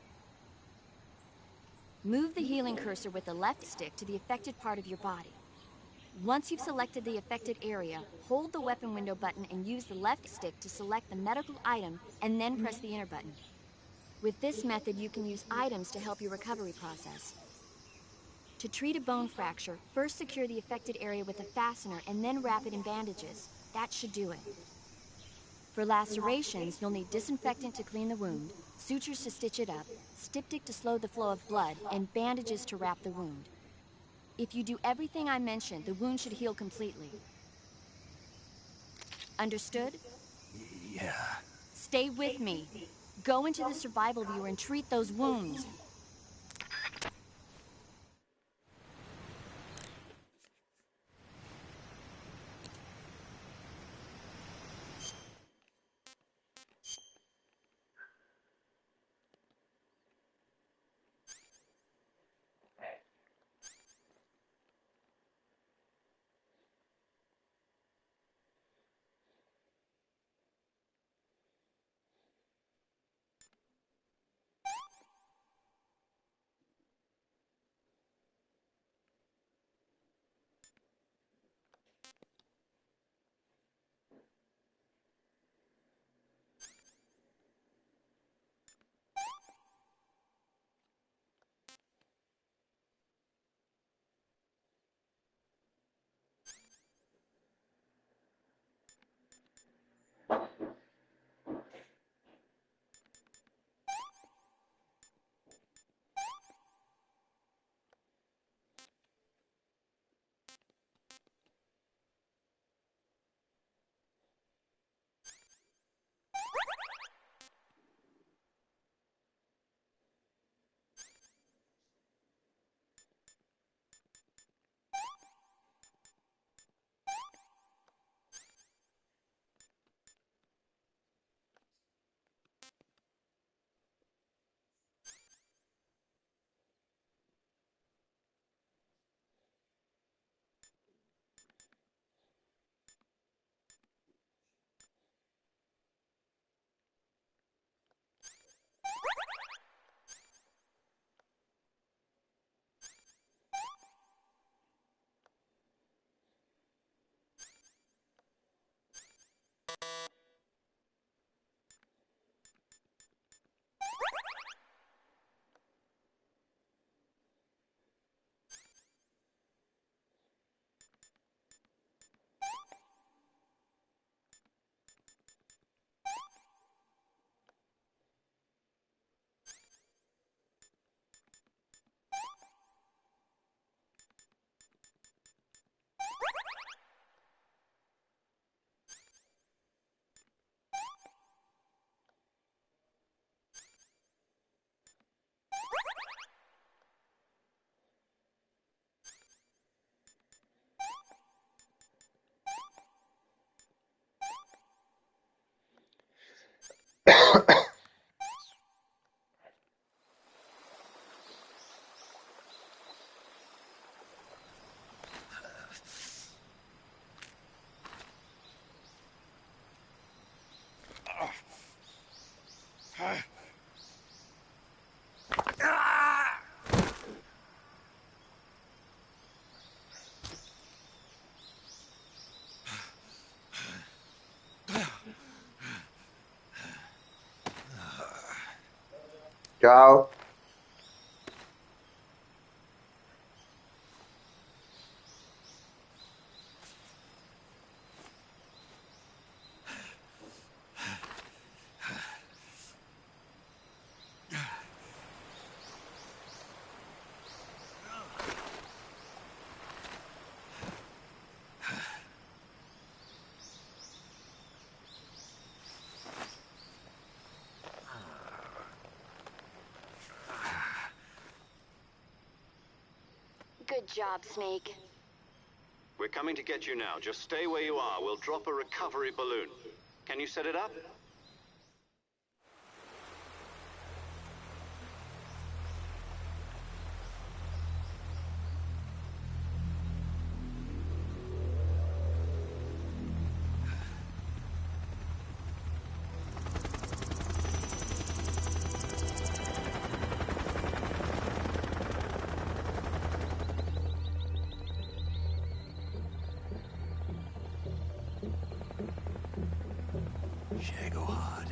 Move the healing cursor with the left stick to the affected part of your body. Once you've selected the affected area, hold the weapon window button and use the left stick to select the medical item, and then press the enter button. With this method, you can use items to help your recovery process. To treat a bone fracture, first secure the affected area with a fastener and then wrap it in bandages. That should do it. For lacerations, you'll need disinfectant to clean the wound, sutures to stitch it up, styptic to slow the flow of blood, and bandages to wrap the wound. If you do everything I mentioned, the wound should heal completely. Understood? Yeah. Stay with me. Go into the survival viewer and treat those wounds. Ciao. Good job, Snake. We're coming to get you now. Just stay where you are. We'll drop a recovery balloon. Can you set it up? Shagohod.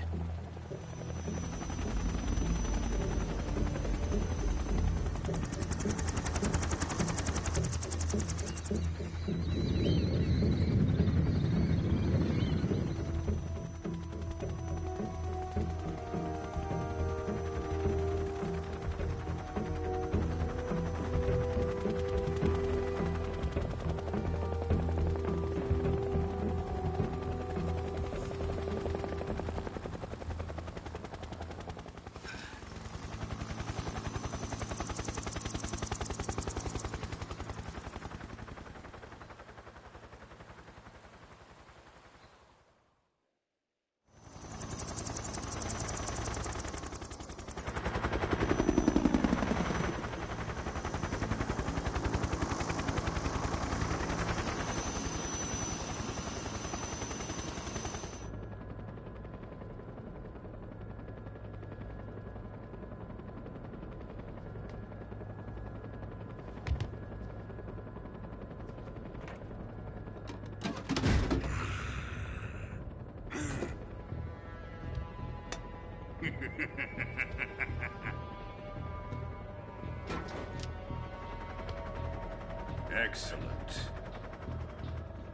Excellent.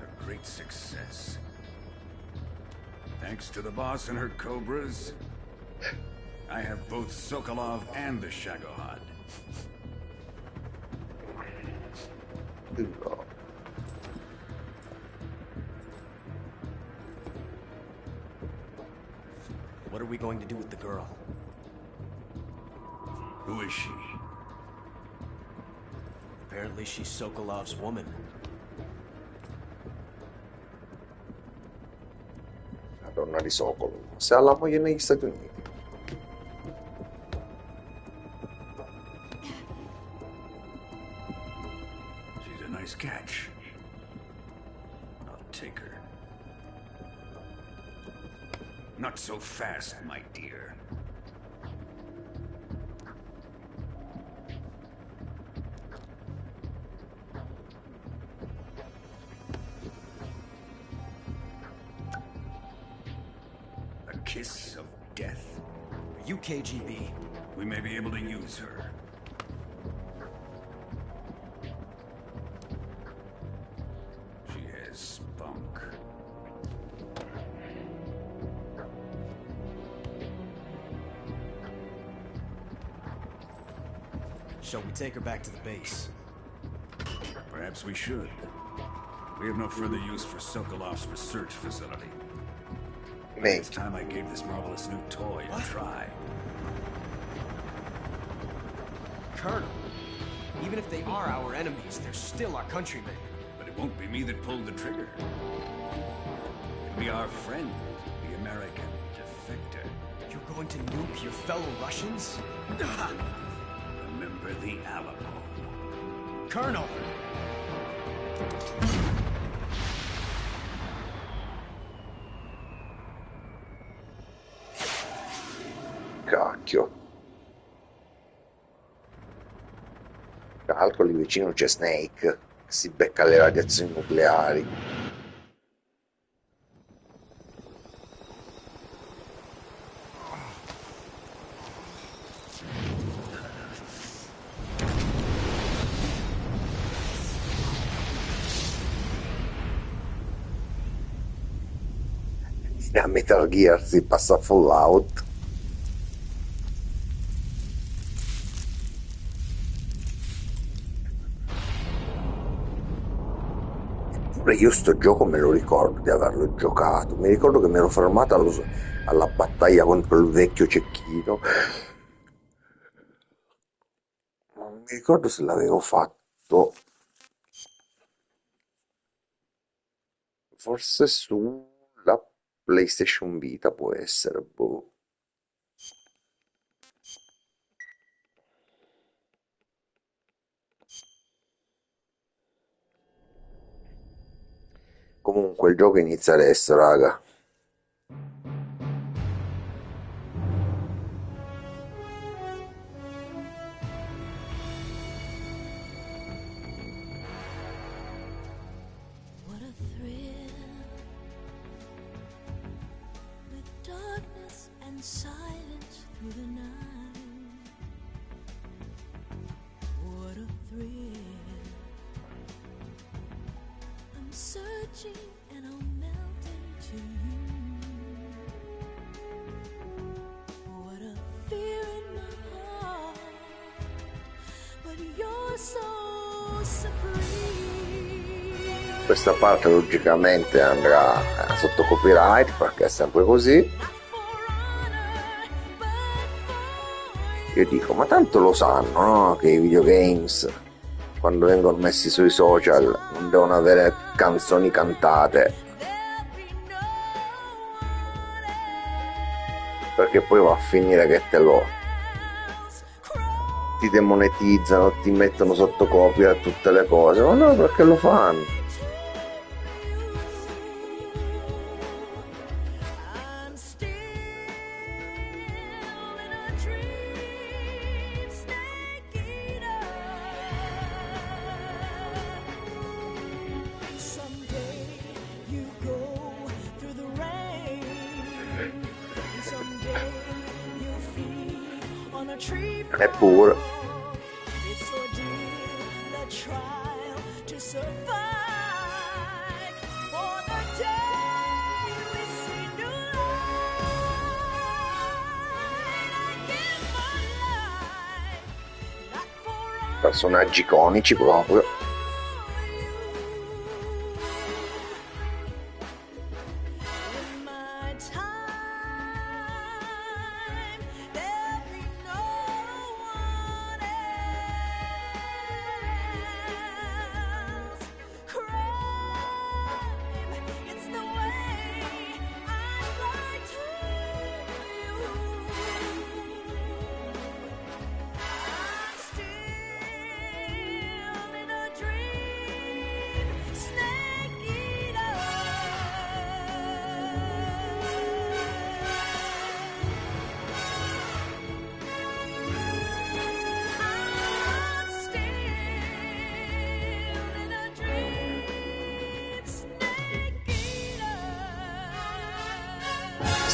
A great success. Thanks to the boss and her cobras, I have both Sokolov and the Shagohod. No. What are we going to do with the girl? Who is she? Apparently she's Sokolov's woman. La donna di Sokolov. Se ha la moglie negli Stati Uniti. She's a nice catch. I'll take her. Not so fast, my dear. A kiss of death? Are you KGB? We may be able to use her. She has spunk. Shall we take her back to the base? Perhaps we should. We have no further use for Sokolov's research facility. Mate. It's time I gave this marvelous new toy a try. Colonel, even if they are our enemies, they're still our countrymen. But it won't be me that pulled the trigger. It'll be our friend, the American defector. You're going to nuke your fellow Russians? Remember the Alamo. Colonel! Cacchio. Calcoli, vicino c'è Snake, che si becca le radiazioni nucleari. A Metal Gear si passa a Fallout. Eppure io sto gioco me lo ricordo di averlo giocato. Mi ricordo che mi ero fermato alla battaglia contro il vecchio cecchino. Non mi ricordo se l'avevo fatto Forse sulla PlayStation Vita può essere, boh. Comunque il gioco inizia adesso, raga. What a thrill, with darkness and silence through the night. What a thrill. I'm searching and I'll melt into you. What a fear in my heart, but you're so supreme. Questa parte logicamente andrà sotto copyright perché è sempre così. Io dico, ma tanto lo sanno, no? Che i videogames, quando vengono messi sui social, non devono avere canzoni cantate, perché poi va a finire che ti demonetizzano, ti mettono sotto copia tutte le cose. Ma no, perché lo fanno? Eppure personaggi iconici proprio.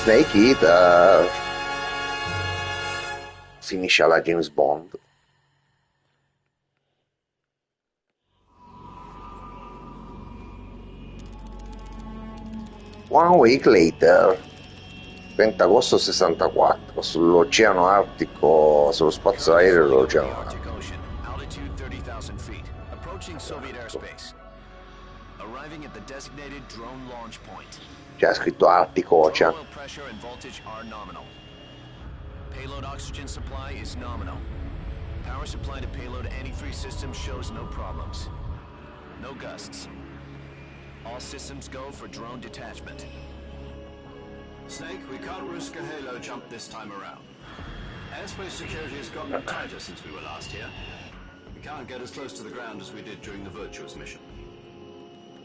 Snake Eater finisce alla James Bond. One week later, 30 agosto 64, sull'Oceano Artico, sullo spazio aereo dell'Oceano Artico. Altitude 30,000 feet, approaching Soviet airspace. Arriving at the designated drone launch point. C'è scritto Arctic Ocean. Oil pressure and voltage are nominal. Payload oxygen supply is nominal. Power supply to payload anti-free system shows no problems. No gusts. All systems go for drone detachment. Snake, we can't risk a halo jump this time around. Airspace security has gotten tighter since we were last here. We can't get as close to the ground as we did during the Virtuous mission.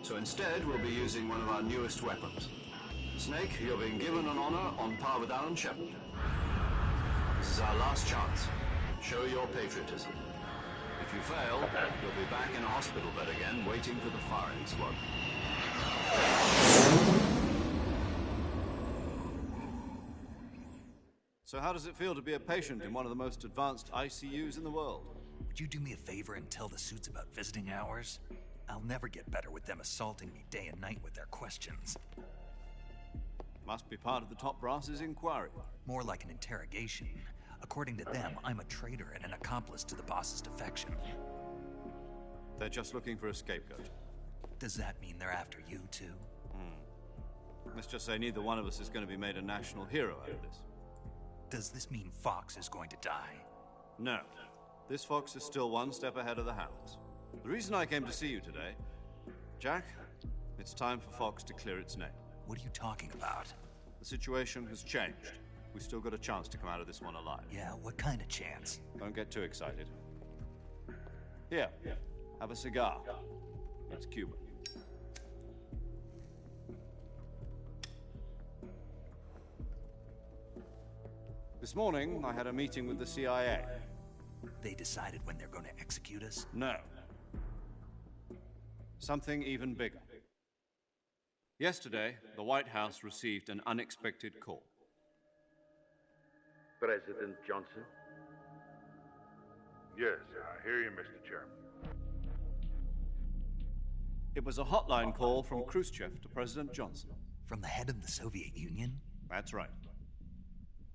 So instead, we'll be using one of our newest weapons. Snake, you're being given an honor on par with Alan Shepard. This is our last chance. Show your patriotism. If you fail, you'll be back in a hospital bed again, waiting for the firing squad. So how does it feel to be a patient in one of the most advanced ICUs in the world? Would you do me a favor and tell the suits about visiting hours? I'll never get better with them assaulting me day and night with their questions. Must be part of the top brass's inquiry. More like an interrogation. According to them, I'm a traitor and an accomplice to the boss's defection. They're just looking for a scapegoat. Does that mean they're after you, too? Let's just say neither one of us is going to be made a national hero out of this. Does this mean Fox is going to die? No. This fox is still one step ahead of the hounds. The reason I came to see you today, Jack, It's time for Fox to clear its name. What are you talking about? The situation has changed. We still got a chance to come out of this one alive. Yeah, what kind of chance? Don't get too excited. Here, have a cigar. It's Cuban. This morning, I had a meeting with the CIA. They decided when they're going to execute us? No. Something even bigger. Yesterday, the White House received an unexpected call. President Johnson? Yes, I hear you, Mr. Chairman. It was a hotline call from Khrushchev to President Johnson. From the head of the Soviet Union? That's right.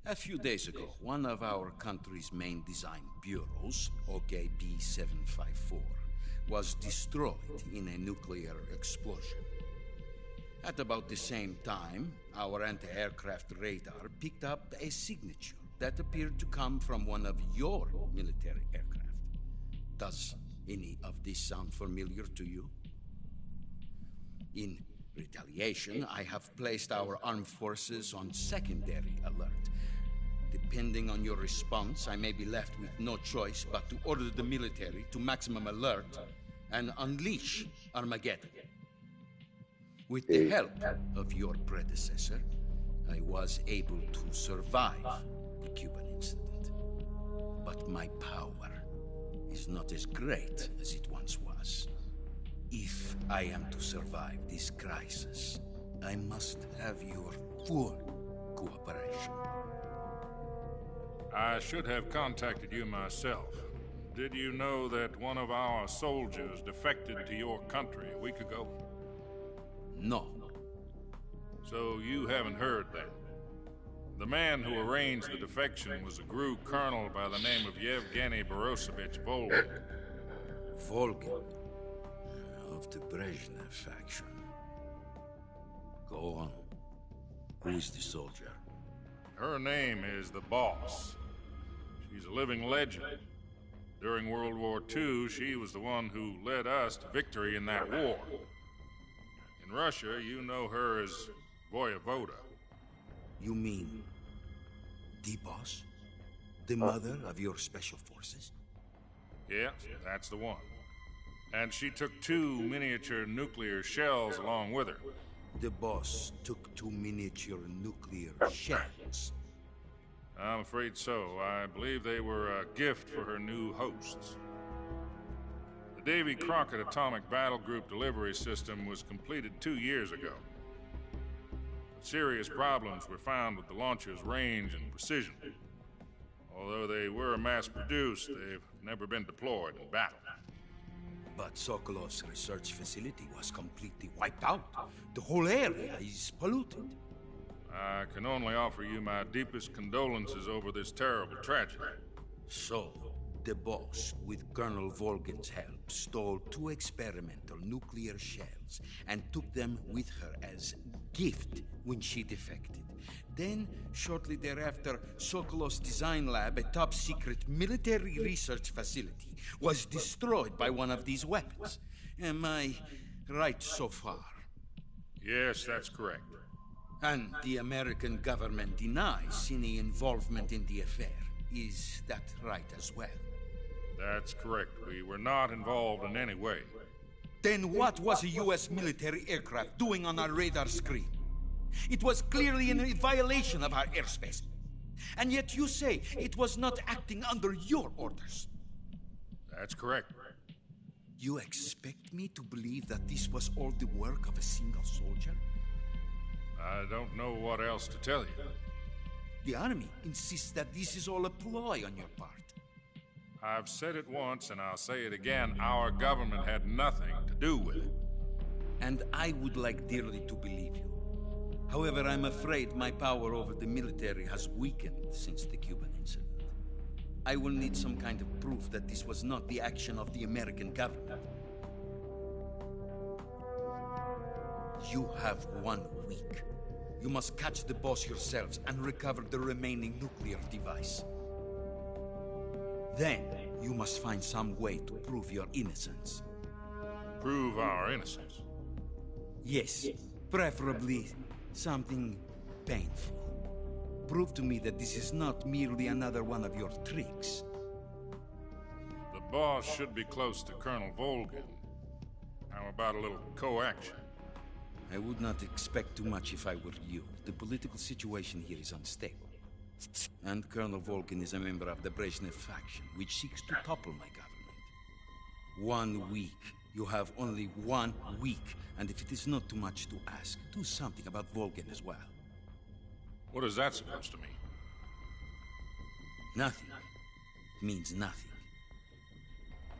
A few days ago, one of our country's main design bureaus, OKB 754, was destroyed in a nuclear explosion. At about the same time, our anti-aircraft radar picked up a signature that appeared to come from one of your military aircraft. Does any of this sound familiar to you? In retaliation, I have placed our armed forces on secondary alert. Depending on your response, I may be left with no choice but to order the military to maximum alert and unleash Armageddon. With the help of your predecessor, I was able to survive the Cuban incident. But my power is not as great as it once was. If I am to survive this crisis, I must have your full cooperation. I should have contacted you myself. Did you know that one of our soldiers defected to your country a week ago? No. So you haven't heard that. The man who arranged the defection was a GRU colonel by the name of Yevgeny Borosovich Volgin. Volgin? Of the Brezhnev faction. Go on. Who is the soldier? Her name is the Boss. She's a living legend. During World War II, she was the one who led us to victory in that war. In Russia, you know her as Voyevoda. You mean the Boss? The mother of your special forces? Yes, that's the one. And she took 2 miniature nuclear shells along with her. The Boss took 2 miniature nuclear shells. I'm afraid so. I believe they were a gift for her new hosts. The Davy Crockett Atomic Battle Group delivery system was completed 2 years ago. But serious problems were found with the launcher's range and precision. Although they were mass-produced, they've never been deployed in battle. But Sokolov's research facility was completely wiped out. The whole area is polluted. I can only offer you my deepest condolences over this terrible tragedy. So, the Boss, with Colonel Volgin's help, stole 2 experimental nuclear shells and took them with her as gift when she defected. Then, shortly thereafter, Sokolov's design lab, a top-secret military research facility, was destroyed by one of these weapons. Am I right so far? Yes, that's correct. And the American government denies any involvement in the affair. Is that right as well? That's correct. We were not involved in any way. Then what was a U.S. military aircraft doing on our radar screen? It was clearly in violation of our airspace. And yet you say it was not acting under your orders. That's correct. You expect me to believe that this was all the work of a single soldier? I don't know what else to tell you. The Army insists that this is all a ploy on your part. I've said it once and I'll say it again. Our government had nothing to do with it. And I would like dearly to believe you. However, I'm afraid my power over the military has weakened since the Cuban incident. I will need some kind of proof that this was not the action of the American government. You have 1 week. You must catch the Boss yourselves and recover the remaining nuclear device. Then, you must find some way to prove your innocence. Prove our innocence? Yes, preferably something painful. Prove to me that this is not merely another one of your tricks. The boss should be close to Colonel Volgin. How about a little co-action? I would not expect too much if I were you. The political situation here is unstable. And Colonel Volgin is a member of the Brezhnev faction, which seeks to topple my government. 1 week. You have only 1 week. And if it is not too much to ask, do something about Volgin as well. What is that supposed to mean? Nothing. It means nothing.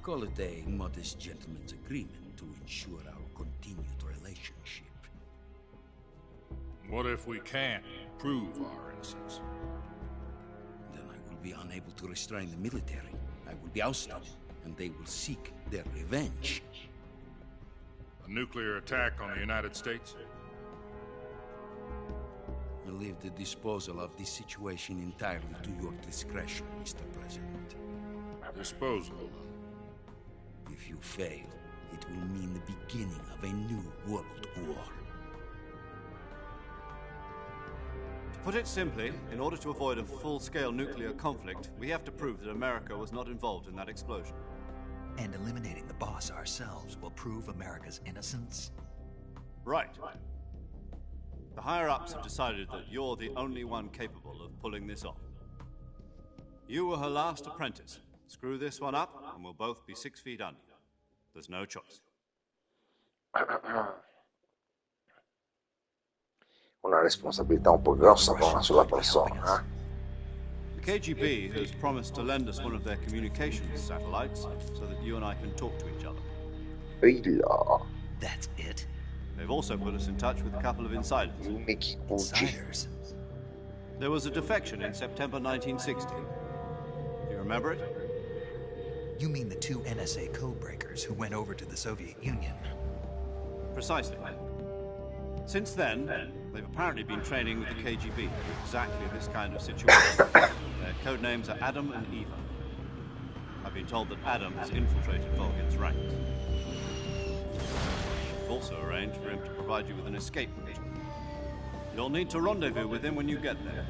Call it a modest gentleman's agreement to ensure our continued relationship. What if we can't prove our innocence? Then I will be unable to restrain the military. I will be ousted, and they will seek their revenge. A nuclear attack on the United States? I leave the disposal of this situation entirely to your discretion, Mr. President. Disposal? If you fail, it will mean the beginning of a new world war. To put it simply, in order to avoid a full-scale nuclear conflict, we have to prove that America was not involved in that explosion. And eliminating the boss ourselves will prove America's innocence? Right. The higher-ups have decided that you're the only one capable of pulling this off. You were her last apprentice. Screw this one up, and we'll both be 6 feet under. There's no choice. Una responsabilità un po' grossa per una sola persona. The KGB has promised to lend us one of their communications satellites so that you and I can talk to each other. That's it? They've also put us in touch with a couple of insiders. Insiders? There was a defection in September 1960. Do you remember it? You mean the 2 NSA codebreakers who went over to the Soviet Union? Precisely. Since then, they've apparently been training with the KGB for exactly this kind of situation. Their code names are Adam and Eva. I've been told that Adam has infiltrated Volgin's ranks. We've also arranged for him to provide you with an escape route. You'll need to rendezvous with him when you get there.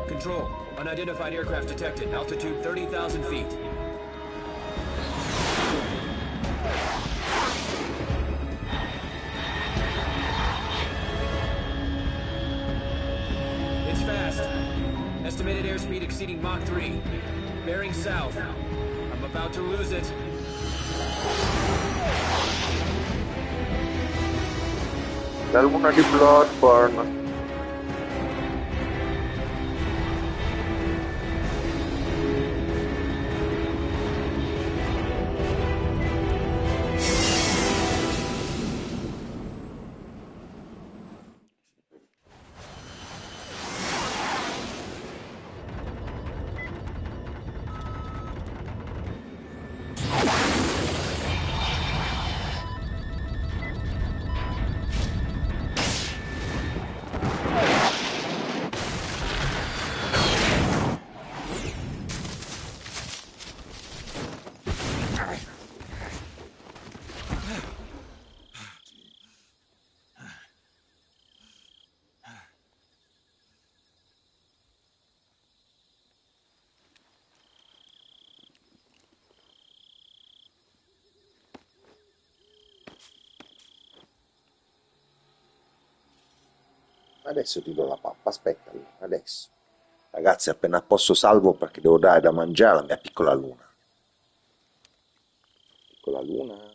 Control. Unidentified aircraft detected. Altitude 30,000 feet. It's fast. Estimated airspeed exceeding Mach 3. Bearing south. I'm about to lose it. La luna di Bloodborne. Adesso ti do la pappa, aspetta, adesso. Ragazzi, appena a posto salvo perché devo dare da mangiare alla mia piccola luna. Piccola luna.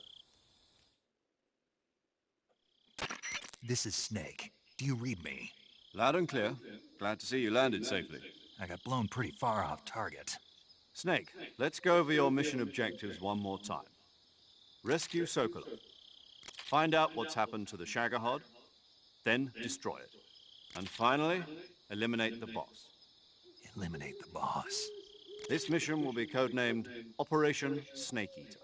This is Snake. Do you read me? Loud and clear. Glad to see you landed safely. I got blown pretty far off target. Snake, let's go over your mission objectives one more time. Rescue Sokolov. Find out what's happened to the Shagohod, then destroy it. And finally, eliminate the boss. Eliminate the boss. This mission will be codenamed Operation Snake Eater.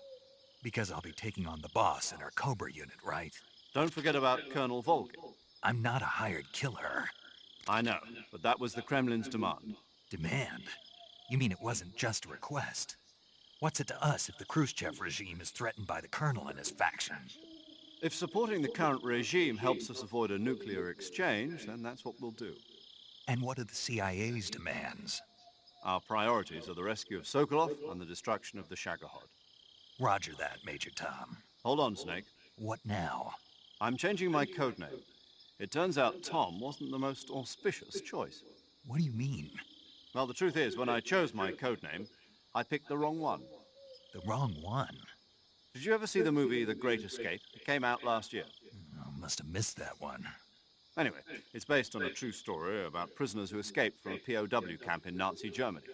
Because I'll be taking on the boss in our Cobra unit, right? Don't forget about Colonel Volgin. I'm not a hired killer. I know, but that was the Kremlin's demand. Demand? You mean it wasn't just a request? What's it to us if the Khrushchev regime is threatened by the Colonel and his faction? If supporting the current regime helps us avoid a nuclear exchange, then that's what we'll do. And what are the CIA's demands? Our priorities are the rescue of Sokolov and the destruction of the Shagohod. Roger that, Major Tom. Hold on, Snake. What now? I'm changing my codename. It turns out Tom wasn't the most auspicious choice. What do you mean? Well, the truth is, when I chose my codename, I picked the wrong one. The wrong one? Did you ever see the movie The Great Escape? It came out last year. I must have missed that one. Anyway, it's based on a true story about prisoners who escaped from a POW camp in Nazi Germany.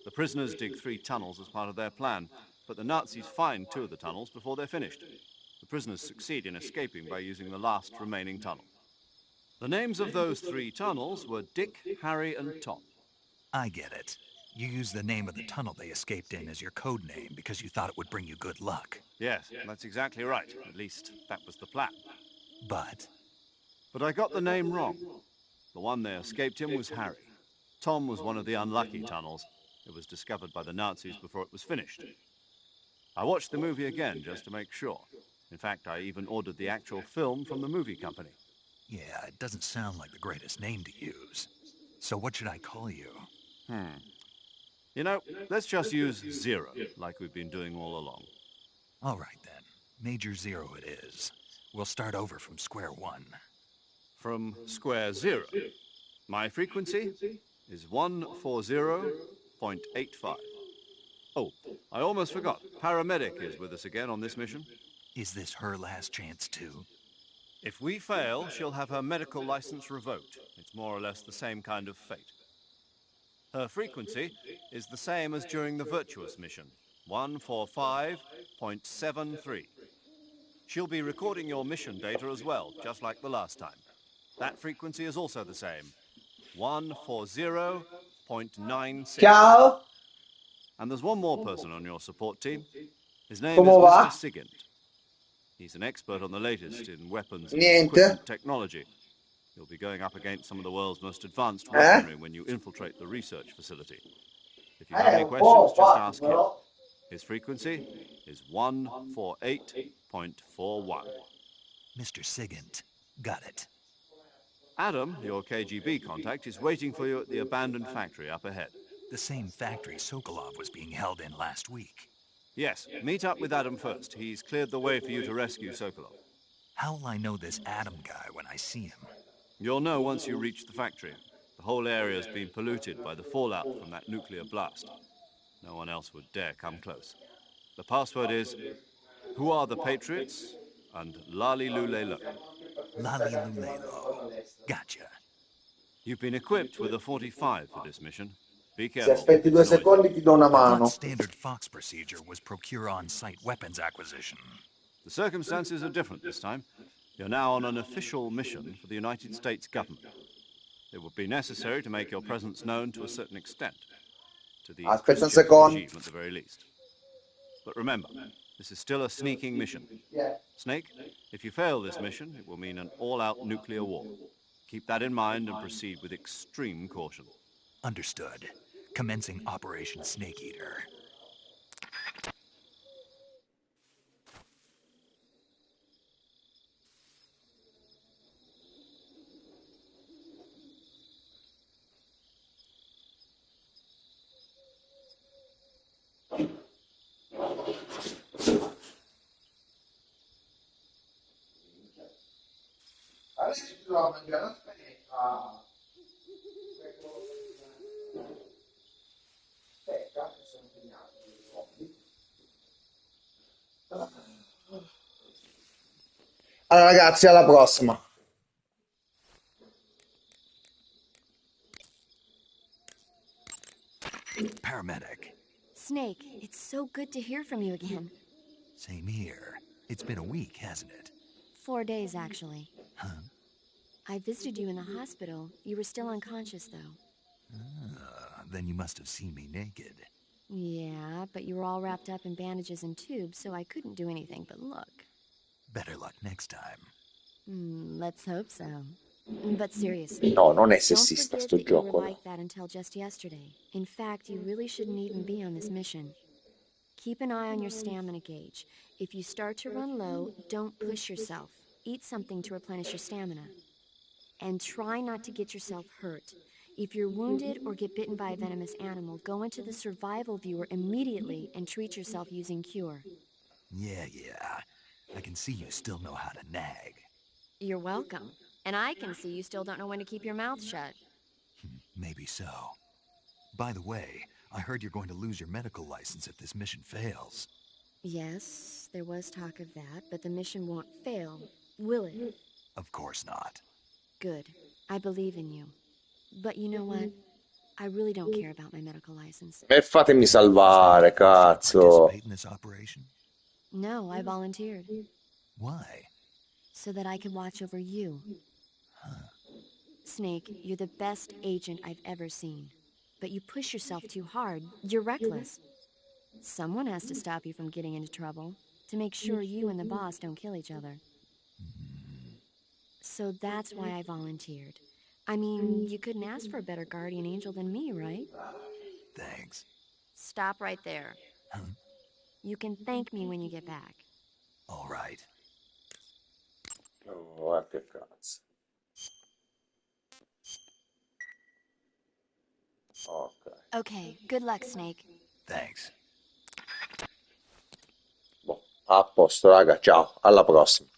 The prisoners dig 3 tunnels as part of their plan, but the Nazis find 2 of the tunnels before they're finished. The prisoners succeed in escaping by using the last remaining tunnel. The names of those 3 tunnels were Dick, Harry, and Tom. I get it. You used the name of the tunnel they escaped in as your code name because you thought it would bring you good luck. Yes, that's exactly right. At least, that was the plan. But I got the name wrong. The one they escaped in was Harry. Tom was one of the unlucky tunnels. It was discovered by the Nazis before it was finished. I watched the movie again just to make sure. In fact, I even ordered the actual film from the movie company. yeah, it doesn't sound like the greatest name to use. So what should I call you? You know, let's just use Zero, like we've been doing all along. All right, then. Major Zero it is. We'll start over from square one. From square 0. My frequency is 140.85. Oh, I almost forgot. Paramedic is with us again on this mission. Is this her last chance, too? If we fail, she'll have her medical license revoked. It's more or less the same kind of fate. Her frequency is the same as during the Virtuous mission, 145.73. She'll be recording your mission data as well, just like the last time. That frequency is also the same, 140.96. Ciao. And there's one more person on your support team. His name Come is va? Mr. Sigint. He's an expert on the latest in weapons and Niente. equipment technology. You'll be going up against some of the world's most advanced weaponry when you infiltrate the research facility. If you have any questions, just ask him. His frequency is 148.41. Mr. Sigint. Got it. Adam, your KGB contact, is waiting for you at the abandoned factory up ahead. The same factory Sokolov was being held in last week. Yes, meet up with Adam first. He's cleared the way for you to rescue Sokolov. How will I know this Adam guy when I see him? You'll know once you reach the factory. The whole area's been polluted by the fallout from that nuclear blast. No one else would dare come close. The password is, "Who are the Patriots?" and Lali Lulelo. Lali Lulelo. Gotcha. You've been equipped with a 45 for this mission. Be Se careful. aspetti 2 secondi ti do una I thought mano. standard Fox procedure was procure on-site weapons acquisition. The circumstances are different this time. You're now on an official mission for the United States government. It would be necessary to make your presence known to a certain extent. To the Aspetta un Khrushchev secondo. regime at the very least. But remember, this is still a sneaking mission. Snake, if you fail this mission, it will mean an all-out nuclear war. Keep that in mind and proceed with extreme caution. Understood. Commencing Operation Snake Eater. Adesso ti do a mangiare, aspetta. Aspetta, che sono impegnato. Allora ragazzi, alla prossima. Paramedic. Snake, it's so good to hear from you again. Same here. It's been a week, hasn't it? 4 days, actually. Huh? I visited you in the hospital. You were still unconscious, though. Then you must have seen me naked. Yeah, but you were all wrapped up in bandages and tubes, so I couldn't do anything but look. Better luck next time. Let's hope so. But seriously, No, non è don't sessista forget sto that you were gioco, like that until just yesterday. In fact, you really shouldn't even be on this mission. Keep an eye on your stamina gauge. If you start to run low, don't push yourself. Eat something to replenish your stamina. And try not to get yourself hurt. If you're wounded or get bitten by a venomous animal, go into the survival viewer immediately and treat yourself using Cure. Yeah. I can see you still know how to nag. You're welcome. And I can see you still don't know when to keep your mouth shut. Maybe so. By the way, I heard you're going to lose your medical license if this mission fails. Yes, there was talk of that, but the mission won't fail, will it? Of course not. Good. I believe in you. But you know what? I really don't care about my medical license. E fatemi salvare, cazzo. Participate in this operation? No, I volunteered. Why? So that I could watch over you. Snake, you're the best agent I've ever seen. But you push yourself too hard. You're reckless. Someone has to stop you from getting into trouble, to make sure you and the boss don't kill each other. So that's why I volunteered. I mean, you couldn't ask for a better guardian angel than me, right? Thanks. Stop right there. You can thank me when you get back. All right. Oh, che cazzo. Ok. Okay, good luck, Snake. Thanks. Boh, a posto, raga, ciao, alla prossima.